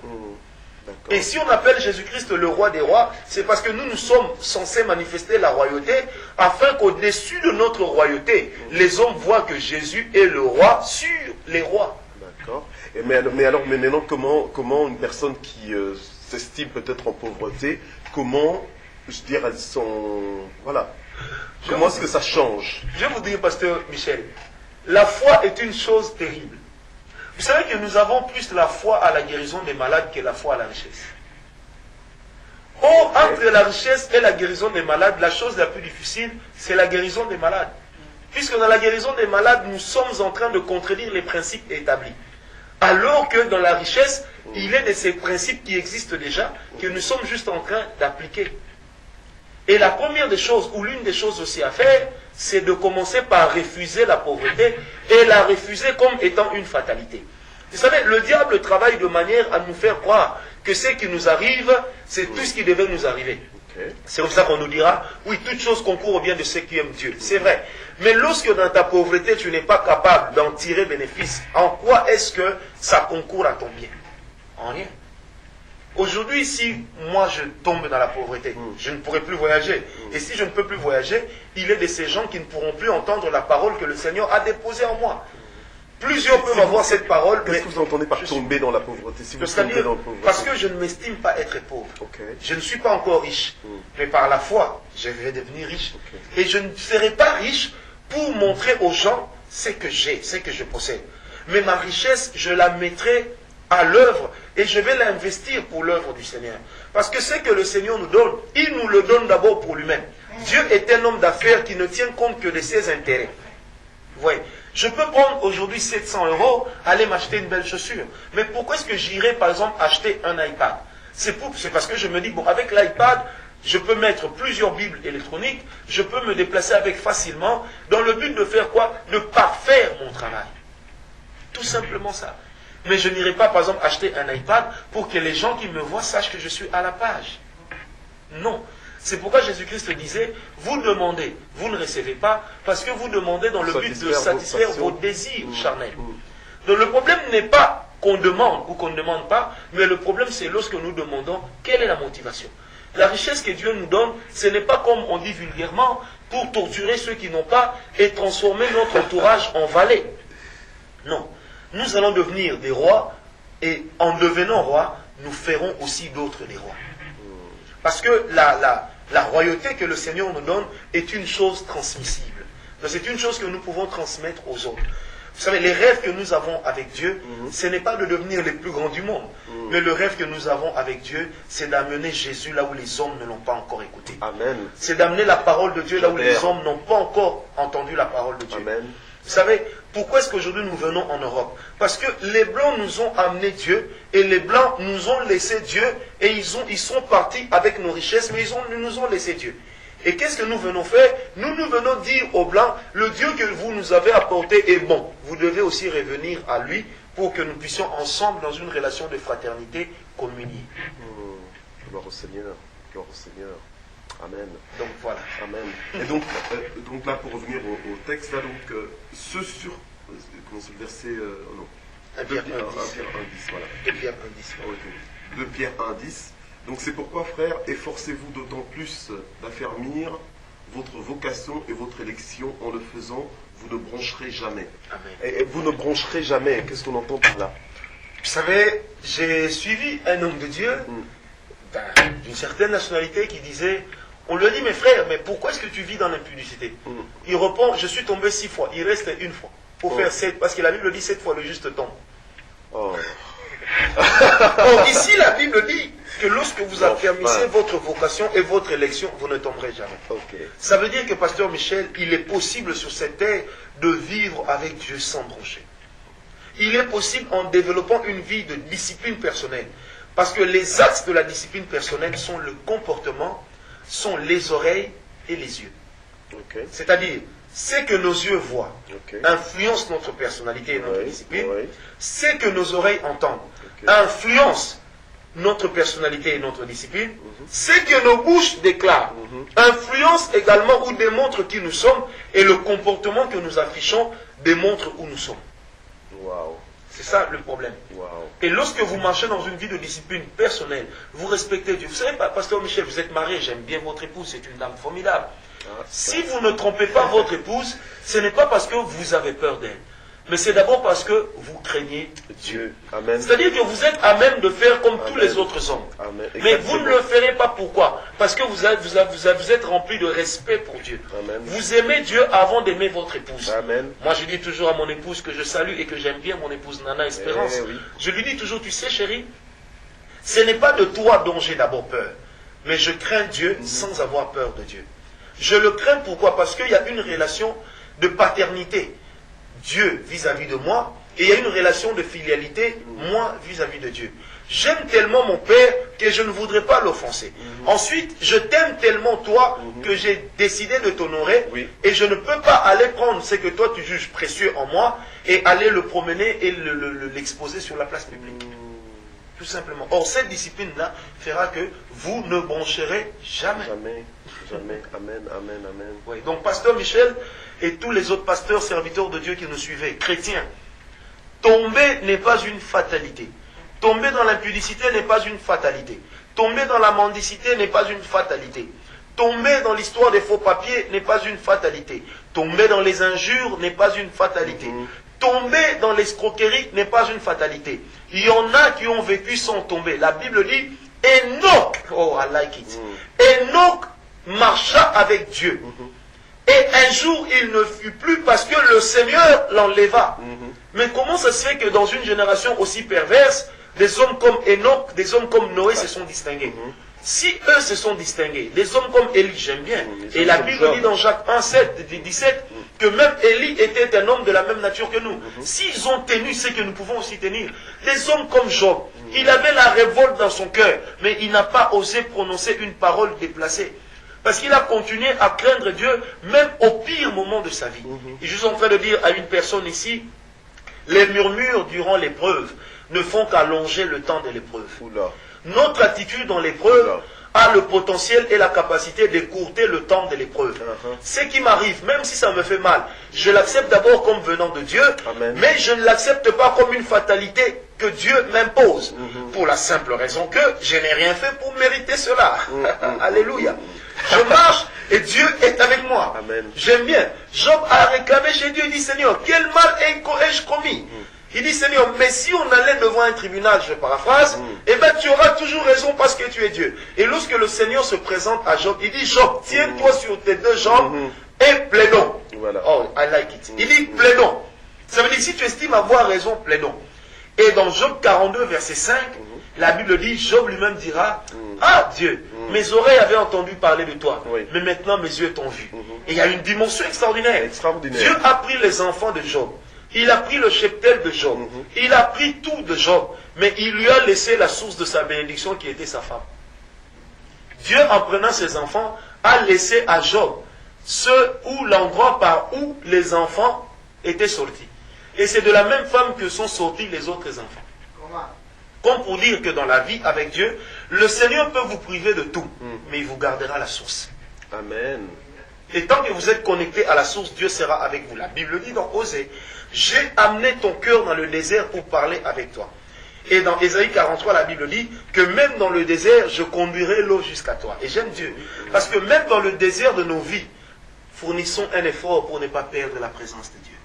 Et si on appelle Jésus-Christ le roi des rois, c'est parce que nous sommes censés manifester la royauté, afin qu'au-dessus de notre royauté, les hommes voient que Jésus est le roi sur les rois. D'accord. Mais maintenant, comment une personne qui s'estime peut-être en pauvreté, comment, je veux dire, elles sont... Voilà. Comment est-ce que ça change? Je vais vous dire, pasteur Michel, la foi est une chose terrible. Vous savez que nous avons plus la foi à la guérison des malades que la foi à la richesse. Or, entre la richesse et la guérison des malades, la chose la plus difficile, c'est la guérison des malades. Puisque dans la guérison des malades, nous sommes en train de contredire les principes établis. Alors que dans la richesse, il est de ces principes qui existent déjà, que nous sommes juste en train d'appliquer. Et la première des choses, ou l'une des choses aussi à faire, c'est de commencer par refuser la pauvreté et la refuser comme étant une fatalité. Vous savez, le diable travaille de manière à nous faire croire que ce qui nous arrive, c'est tout ce qui devait nous arriver. C'est comme ça qu'on nous dira, oui, toute chose concourt au bien de ceux qui aiment Dieu. C'est vrai. Mais lorsque dans ta pauvreté, tu n'es pas capable d'en tirer bénéfice, en quoi est-ce que ça concourt à ton bien? En rien. Aujourd'hui, si moi je tombe dans la pauvreté, je ne pourrai plus voyager. Et si je ne peux plus voyager, il est de ces gens qui ne pourront plus entendre la parole que le Seigneur a déposée en moi. Plusieurs peuvent avoir cette parole. Qu'est-ce que vous entendez par tomber dans la pauvreté? Si vous tombez dans la pauvreté. Parce que je ne m'estime pas être pauvre. Je ne suis pas encore riche. Mais par la foi, je vais devenir riche. Et je ne serai pas riche pour montrer aux gens ce que j'ai, ce que je possède. Mais ma richesse, je la mettrai à l'œuvre et je vais l'investir pour l'œuvre du Seigneur. Parce que ce que le Seigneur nous donne, il nous le donne d'abord pour lui-même. Dieu est un homme d'affaires qui ne tient compte que de ses intérêts. Vous voyez, je peux prendre aujourd'hui 700 €, aller m'acheter une belle chaussure. Mais pourquoi est-ce que j'irai par exemple acheter un iPad? C'est parce que je me dis, bon, avec l'iPad, je peux mettre plusieurs Bibles électroniques, je peux me déplacer avec facilement, dans le but de faire quoi? De parfaire mon travail. Tout simplement ça. Mais je n'irai pas, par exemple, acheter un iPad pour que les gens qui me voient sachent que je suis à la page. Non. C'est pourquoi Jésus-Christ disait, vous demandez, vous ne recevez pas, parce que vous demandez dans le but de satisfaire vos désirs charnels. Donc le problème n'est pas qu'on demande ou qu'on ne demande pas, mais le problème c'est lorsque nous demandons, quelle est la motivation? La richesse que Dieu nous donne, ce n'est pas comme on dit vulgairement, pour torturer ceux qui n'ont pas et transformer notre entourage en valets. Non. Nous allons devenir des rois, et en devenant rois, nous ferons aussi d'autres des rois. Parce que la royauté que le Seigneur nous donne est une chose transmissible. C'est une chose que nous pouvons transmettre aux autres. Vous savez, les rêves que nous avons avec Dieu, ce n'est pas de devenir les plus grands du monde. Mais le rêve que nous avons avec Dieu, c'est d'amener Jésus là où les hommes ne l'ont pas encore écouté. Amen. C'est d'amener la parole de Dieu là où les hommes n'ont pas encore entendu la parole de Dieu. Amen. Vous savez, pourquoi est-ce qu'aujourd'hui nous venons en Europe? Parce que les Blancs nous ont amené Dieu, et les Blancs nous ont laissé Dieu, et ils sont partis avec nos richesses, mais ils nous ont laissé Dieu. Et qu'est-ce que nous venons faire? Nous venons dire aux Blancs, le Dieu que vous nous avez apporté est bon. Vous devez aussi revenir à lui pour que nous puissions ensemble, dans une relation de fraternité, communier. Gloire au Seigneur. Gloire au Seigneur. Amen. Donc voilà. Amen. Et donc là, pour revenir au texte, là, donc, ce sur... Comment c'est le verset... non. 1 Pierre 1, 10. Voilà. 2 Pierre 1, 10. Okay. 2 Pierre 1, 10. Donc c'est pourquoi, frères, efforcez-vous d'autant plus d'affermir votre vocation et votre élection en le faisant, vous ne broncherez jamais. Amen. Et vous ne broncherez jamais. Qu'est-ce qu'on entend par là? Vous savez, j'ai suivi un homme de Dieu, d'une certaine nationalité, qui disait, on lui a dit, mes frères, mais pourquoi est-ce que tu vis dans l'impudicité? Il répond, je suis tombé 6 fois, il reste une fois. Pour faire 7, parce que la Bible dit 7 fois le juste tombe. Or, ici, la Bible dit que lorsque vous affermissez votre vocation et votre élection, vous ne tomberez jamais. Ça veut dire que, Pasteur Michel, il est possible sur cette terre de vivre avec Dieu sans broncher. Il est possible en développant une vie de discipline personnelle. Parce que les axes de la discipline personnelle sont le comportement, sont les oreilles et les yeux. C'est-à-dire, ce que nos yeux voient influence notre personnalité et notre discipline. Ce que nos oreilles entendent influence notre personnalité et notre discipline. Ce que nos bouches déclarent influence également ou démontre qui nous sommes, et le comportement que nous affichons démontre où nous sommes. C'est ça le problème. Et lorsque vous marchez dans une vie de discipline personnelle, vous respectez Dieu. Vous savez, Pasteur Michel, vous êtes marié, j'aime bien votre épouse, c'est une dame formidable. Si vous ne trompez pas votre épouse, ce n'est pas parce que vous avez peur d'elle, mais c'est d'abord parce que vous craignez Dieu. C'est-à-dire que vous êtes à même de faire comme tous les autres hommes. Mais vous ne le ferez pas. Pourquoi? Parce que vous êtes rempli de respect pour Dieu. Vous aimez Dieu avant d'aimer votre épouse. Moi, je dis toujours à mon épouse que je salue et que j'aime bien mon épouse Nana Espérance. Je lui dis toujours, tu sais chérie, ce n'est pas de toi dont j'ai d'abord peur, mais je crains Dieu sans avoir peur de Dieu. Je le crains pourquoi? Parce qu'il y a une relation de paternité, Dieu vis-à-vis de moi, et il y a une relation de filialité, moi vis-à-vis de Dieu. J'aime tellement mon Père que je ne voudrais pas l'offenser. Ensuite, je t'aime tellement toi que j'ai décidé de t'honorer, et je ne peux pas aller prendre ce que toi tu juges précieux en moi et aller le promener et l'exposer sur la place publique. Tout simplement. Or, cette discipline-là fera que vous ne broncherez jamais. Jamais. Amen, amen, amen. Oui. Donc, Pasteur Michel et tous les autres pasteurs, serviteurs de Dieu qui nous suivaient, chrétiens, tomber n'est pas une fatalité. Tomber dans l'impudicité n'est pas une fatalité. Tomber dans la mendicité n'est pas une fatalité. Tomber dans l'histoire des faux papiers n'est pas une fatalité. Tomber dans les injures n'est pas une fatalité. Tomber dans l'escroquerie n'est pas une fatalité. Il y en a qui ont vécu sans tomber. La Bible dit, Enoch, oh I like it, Enoch marcha avec Dieu. Et un jour, il ne fut plus parce que le Seigneur l'enleva. Mais comment ça se fait que dans une génération aussi perverse, des hommes comme Enoch, des hommes comme Noé se sont distingués? Si eux se sont distingués, des hommes comme Élie, j'aime bien, et la Bible dit dans Jacques 1, 17, que même Élie était un homme de la même nature que nous. S'ils ont tenu ce que nous pouvons aussi tenir, des hommes comme Job, il avait la révolte dans son cœur, mais il n'a pas osé prononcer une parole déplacée. Parce qu'il a continué à craindre Dieu, même au pire moment de sa vie. Et je suis en train de dire à une personne ici, les murmures durant l'épreuve ne font qu'allonger le temps de l'épreuve. Notre attitude dans l'épreuve a le potentiel et la capacité d'écourter le temps de l'épreuve. Ce qui m'arrive, même si ça me fait mal, je l'accepte d'abord comme venant de Dieu, mais je ne l'accepte pas comme une fatalité que Dieu m'impose, pour la simple raison que je n'ai rien fait pour mériter cela. Alléluia. Je marche et Dieu est avec moi. J'aime bien. Job a réclamé chez Dieu, il dit, Seigneur, quel mal ai-je commis? Il dit, Seigneur, mais si on allait devant un tribunal, je paraphrase, eh bien tu auras toujours raison parce que tu es Dieu. Et lorsque le Seigneur se présente à Job, il dit, Job, tiens-toi sur tes deux jambes et plaidons. Voilà. Oh, I like it. Il dit, plaidons. Ça veut dire, si tu estimes avoir raison, plaidons. Et dans Job 42, verset 5, la Bible dit, Job lui-même dira, ah Dieu, mes oreilles avaient entendu parler de toi, mais maintenant mes yeux t'ont vu. Et il y a une dimension extraordinaire. Dieu a pris les enfants de Job. Il a pris le cheptel de Job. Il a pris tout de Job. Mais il lui a laissé la source de sa bénédiction qui était sa femme. Dieu, en prenant ses enfants, a laissé à Job l'endroit par où les enfants étaient sortis. Et c'est de la même femme que sont sortis les autres enfants. Comme pour dire que dans la vie avec Dieu, le Seigneur peut vous priver de tout, mais il vous gardera la source. Amen. Et tant que vous êtes connecté à la source, Dieu sera avec vous. La Bible dit dans Osée, j'ai amené ton cœur dans le désert pour parler avec toi. Et dans Ésaïe 43, la Bible dit que même dans le désert, je conduirai l'eau jusqu'à toi. Et j'aime Dieu. Parce que même dans le désert de nos vies, fournissons un effort pour ne pas perdre la présence de Dieu.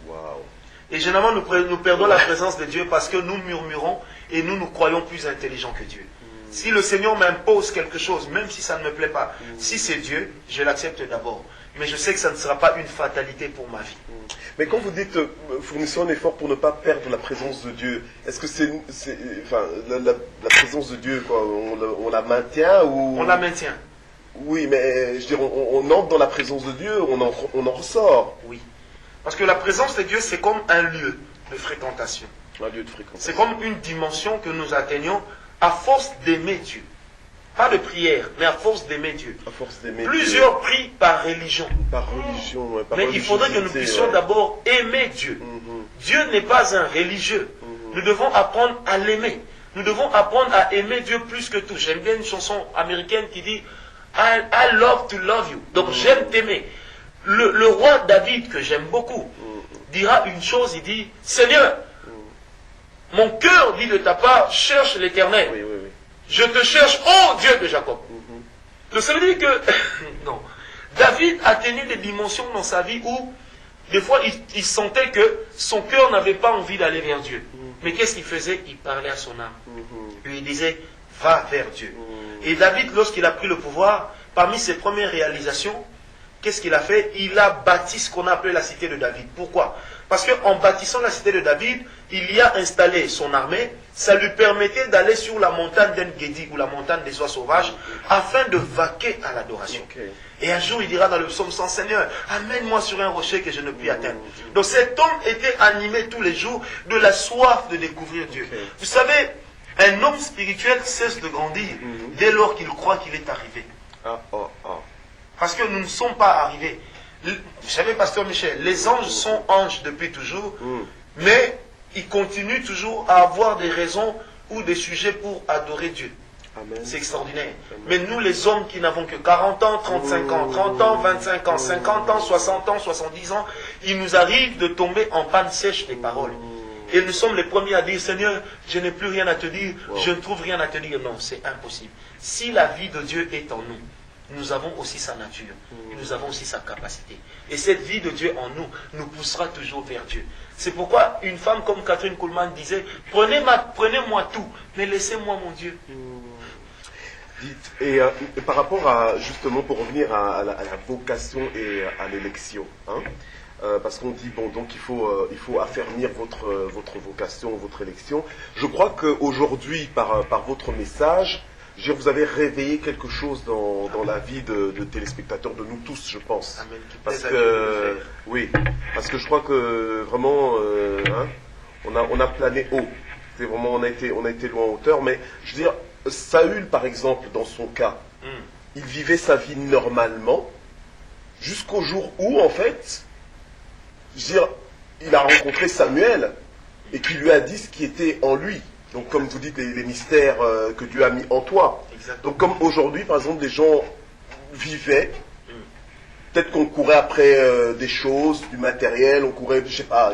Wow. Et généralement, nous perdons la présence de Dieu parce que nous murmurons et nous nous croyons plus intelligents que Dieu. Si le Seigneur m'impose quelque chose, même si ça ne me plaît pas, si c'est Dieu, je l'accepte d'abord. Mais je sais que ça ne sera pas une fatalité pour ma vie. Mais quand vous dites fournissons un effort pour ne pas perdre la présence de Dieu, est-ce que la présence de Dieu, quoi, on la maintient ou... On la maintient. Oui, mais je veux dire, on entre dans la présence de Dieu, on en ressort. Oui. Parce que la présence de Dieu, c'est comme un lieu de fréquentation. Un lieu de fréquentation. C'est comme une dimension que nous atteignons à force d'aimer Dieu. Pas de prière, mais à force d'aimer Dieu. À force d'aimer Plusieurs prient par religion. Par religion, ouais, par mais il faudrait que nous puissions d'abord aimer Dieu. Dieu n'est pas un religieux. Nous devons apprendre à l'aimer. Nous devons apprendre à aimer Dieu plus que tout. J'aime bien une chanson américaine qui dit I love to love you. Donc j'aime t'aimer. Le roi David, que j'aime beaucoup, dira une chose, il dit, Seigneur, mon cœur, dit de ta part, cherche l'Éternel. Oui. Je te cherche, ô Dieu de Jacob. Donc ça veut dire que, non, David a tenu des dimensions dans sa vie où, des fois, il sentait que son cœur n'avait pas envie d'aller vers Dieu. Mais qu'est-ce qu'il faisait? Il parlait à son âme. Puis il disait, va vers Dieu. Et David, lorsqu'il a pris le pouvoir, parmi ses premières réalisations, qu'est-ce qu'il a fait? Il a bâti ce qu'on appelait la cité de David. Pourquoi? Parce qu'en bâtissant la cité de David, il y a installé son armée. Ça lui permettait d'aller sur la montagne d'En-Gedi ou la montagne des oies sauvages afin de vaquer à l'adoration. Et un jour, il dira dans le psaume 100, Seigneur, amène-moi sur un rocher que je ne puis atteindre. Donc cet homme était animé tous les jours de la soif de découvrir Dieu. Vous savez, un homme spirituel cesse de grandir dès lors qu'il croit qu'il est arrivé. Parce que nous ne sommes pas arrivés. Vous savez, Pasteur Michel, les anges sont anges depuis toujours, mais ils continuent toujours à avoir des raisons ou des sujets pour adorer Dieu. C'est extraordinaire. Mais nous, les hommes qui n'avons que 40 ans, 35 ans, 30 ans, 25 ans, 50 ans, 60 ans, 70 ans, il nous arrive de tomber en panne sèche des paroles. Et nous sommes les premiers à dire, Seigneur, je n'ai plus rien à te dire, je ne trouve rien à te dire. Non, c'est impossible. Si la vie de Dieu est en nous, nous avons aussi sa nature, et nous avons aussi sa capacité. Et cette vie de Dieu en nous nous poussera toujours vers Dieu. C'est pourquoi une femme comme Catherine Kuhlman disait, prenez-moi tout, mais laissez-moi mon Dieu. Et par rapport à, justement, pour revenir à la vocation et à l'élection, parce qu'on dit, bon, donc il faut affermir votre vocation, votre élection. Je crois qu'aujourd'hui, par votre message, vous avez réveillé quelque chose dans la vie de téléspectateurs, de nous tous, je pense. Amen. Parce que, oui, parce que je crois que vraiment, on a plané haut. C'est vraiment, on a été loin en hauteur. Mais je veux dire, Saül, par exemple, dans son cas, il vivait sa vie normalement, jusqu'au jour où, en fait, je veux dire, il a rencontré Samuel et qui lui a dit ce qui était en lui. Donc comme vous dites, les mystères que Dieu a mis en toi. Exactement. Donc comme aujourd'hui, par exemple, des gens vivaient, peut-être qu'on courait après des choses, du matériel, on courait, je sais pas,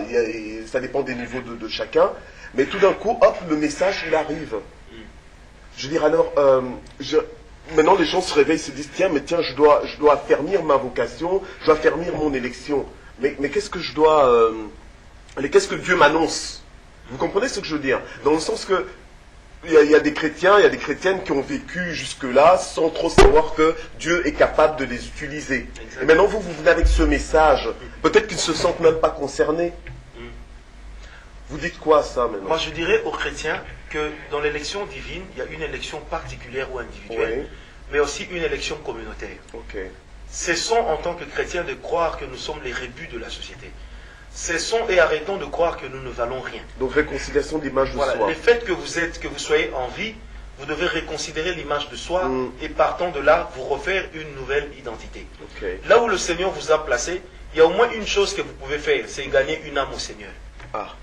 ça dépend des niveaux de chacun, mais tout d'un coup, hop, le message, il arrive. Je veux dire, alors, maintenant les gens se réveillent, se disent, tiens, je dois affermir ma vocation, je dois affermir mon élection. Mais qu'est-ce que qu'est-ce que Dieu m'annonce? Vous comprenez ce que je veux dire? Dans le sens que il y a des chrétiens, il y a des chrétiennes qui ont vécu jusque-là sans trop savoir que Dieu est capable de les utiliser. Exactement. Et maintenant, vous venez avec ce message. Peut-être qu'ils ne se sentent même pas concernés. Vous dites quoi, ça, maintenant? Moi, je dirais aux chrétiens que dans l'élection divine, il y a une élection particulière ou individuelle, oui, mais aussi une élection communautaire. Okay. Cessons en tant que chrétiens de croire que nous sommes les rébus de la société. Cessons et arrêtons de croire que nous ne valons rien. Donc réconciliation d'image de soi. Le fait que vous soyez en vie, vous devez réconsidérer l'image de soi et partant de là, vous refaire une nouvelle identité. Okay. Là où le Seigneur vous a placé, il y a au moins une chose que vous pouvez faire, c'est gagner une âme au Seigneur. Ah,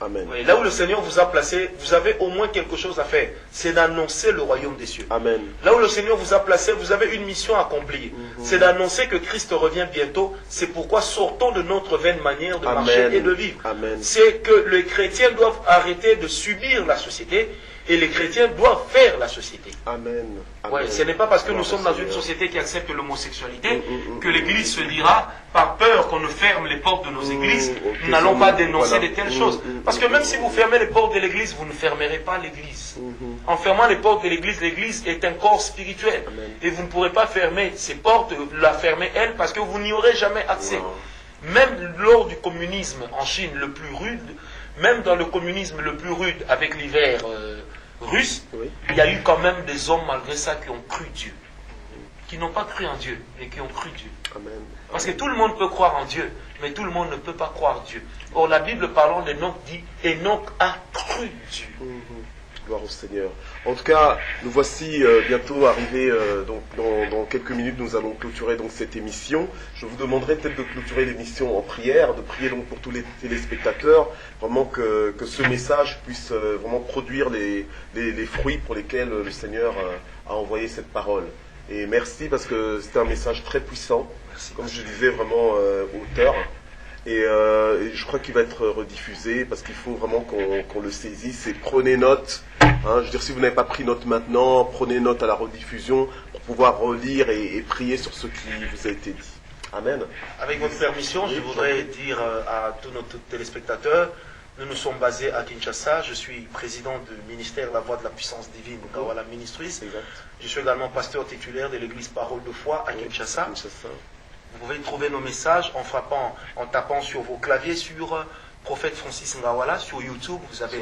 amen. Oui, là où le Seigneur vous a placé, vous avez au moins quelque chose à faire, c'est d'annoncer le royaume des cieux. Amen. Là où le Seigneur vous a placé, vous avez une mission à accomplir. C'est d'annoncer que Christ revient bientôt. C'est pourquoi sortons de notre vaine manière de marcher et de vivre. C'est que les chrétiens doivent arrêter de subir la société et les chrétiens doivent faire la société. Amen. Ouais, ce n'est pas parce que nous sommes dans une société qui accepte l'homosexualité que l'Église se dira, par peur qu'on ne ferme les portes de nos églises, nous n'allons pas dénoncer de telles choses. Parce que même si vous fermez les portes de l'Église, vous ne fermerez pas l'Église. En fermant les portes de l'Église, l'Église est un corps spirituel. Et vous ne pourrez pas fermer ces portes, la fermer elle, parce que vous n'y aurez jamais accès. Même lors du communisme en Chine le plus rude, même dans le communisme le plus rude avec l'hiver russe, il y a eu quand même des hommes malgré ça qui ont cru Dieu. Qui n'ont pas cru en Dieu, mais qui ont cru Dieu. Amen. Parce que tout le monde peut croire en Dieu, mais tout le monde ne peut pas croire Dieu. Or la Bible parlant d'Enoch dit, Enoch a cru Dieu. Gloire au Seigneur. En tout cas, nous voici bientôt arrivés, donc dans quelques minutes nous allons clôturer donc cette émission. Je vous demanderai peut-être de clôturer l'émission en prière, de prier donc pour tous les téléspectateurs, vraiment que ce message puisse vraiment produire les fruits pour lesquels le Seigneur a envoyé cette parole. Et merci parce que c'était un message très puissant, comme je disais, vraiment auteur. Et je crois qu'il va être rediffusé parce qu'il faut vraiment qu'on le saisisse et prenez note. Hein, je veux dire, si vous n'avez pas pris note maintenant, prenez note à la rediffusion pour pouvoir relire et prier sur ce qui vous a été dit. Amen. Avec votre permission, je voudrais dire à tous nos téléspectateurs, nous nous sommes basés à Kinshasa. Je suis président du ministère La Voix de la Puissance Divine, Ngawala Ministries. Je suis également pasteur titulaire de l'église Parole de Foi à Kinshasa. Vous pouvez trouver nos messages en tapant sur vos claviers sur Prophète Francis Ngawala. Sur YouTube, vous avez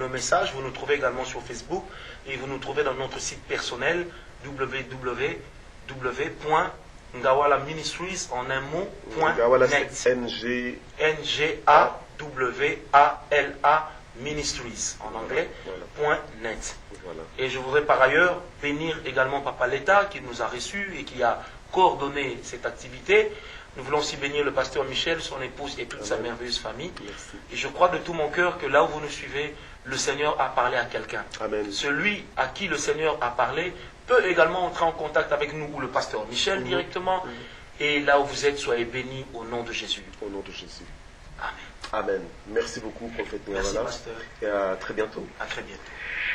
nos messages. Vous nous trouvez également sur Facebook et vous nous trouvez dans notre site personnel www.ngawalaministries en un mot.net. Ngawala Ministries en anglais, .net. Et je voudrais par ailleurs bénir également Papa Leta qui nous a reçus et qui a coordonné cette activité. Nous voulons aussi bénir le pasteur Michel, son épouse et toute sa merveilleuse famille. Merci. Et je crois de tout mon cœur que là où vous nous suivez, le Seigneur a parlé à quelqu'un. Celui à qui le Seigneur a parlé peut également entrer en contact avec nous ou le pasteur Michel directement. Et là où vous êtes, soyez bénis au nom de Jésus. Au nom de Jésus. Amen. Amen. Merci beaucoup, prophète Ngawala. Merci, pasteur. Et à très bientôt. À très bientôt.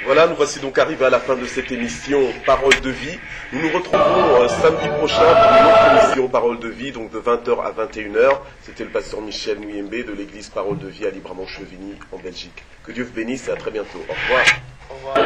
Voilà, nous voici donc arrivés à la fin de cette émission Parole de vie. Nous nous retrouvons samedi prochain pour une autre émission Parole de vie, donc de 20h à 21h. C'était le pasteur Michel Muyembe de l'église Parole de vie à Libramont-Chevigny en Belgique. Que Dieu vous bénisse et à très bientôt. Au revoir. Au revoir.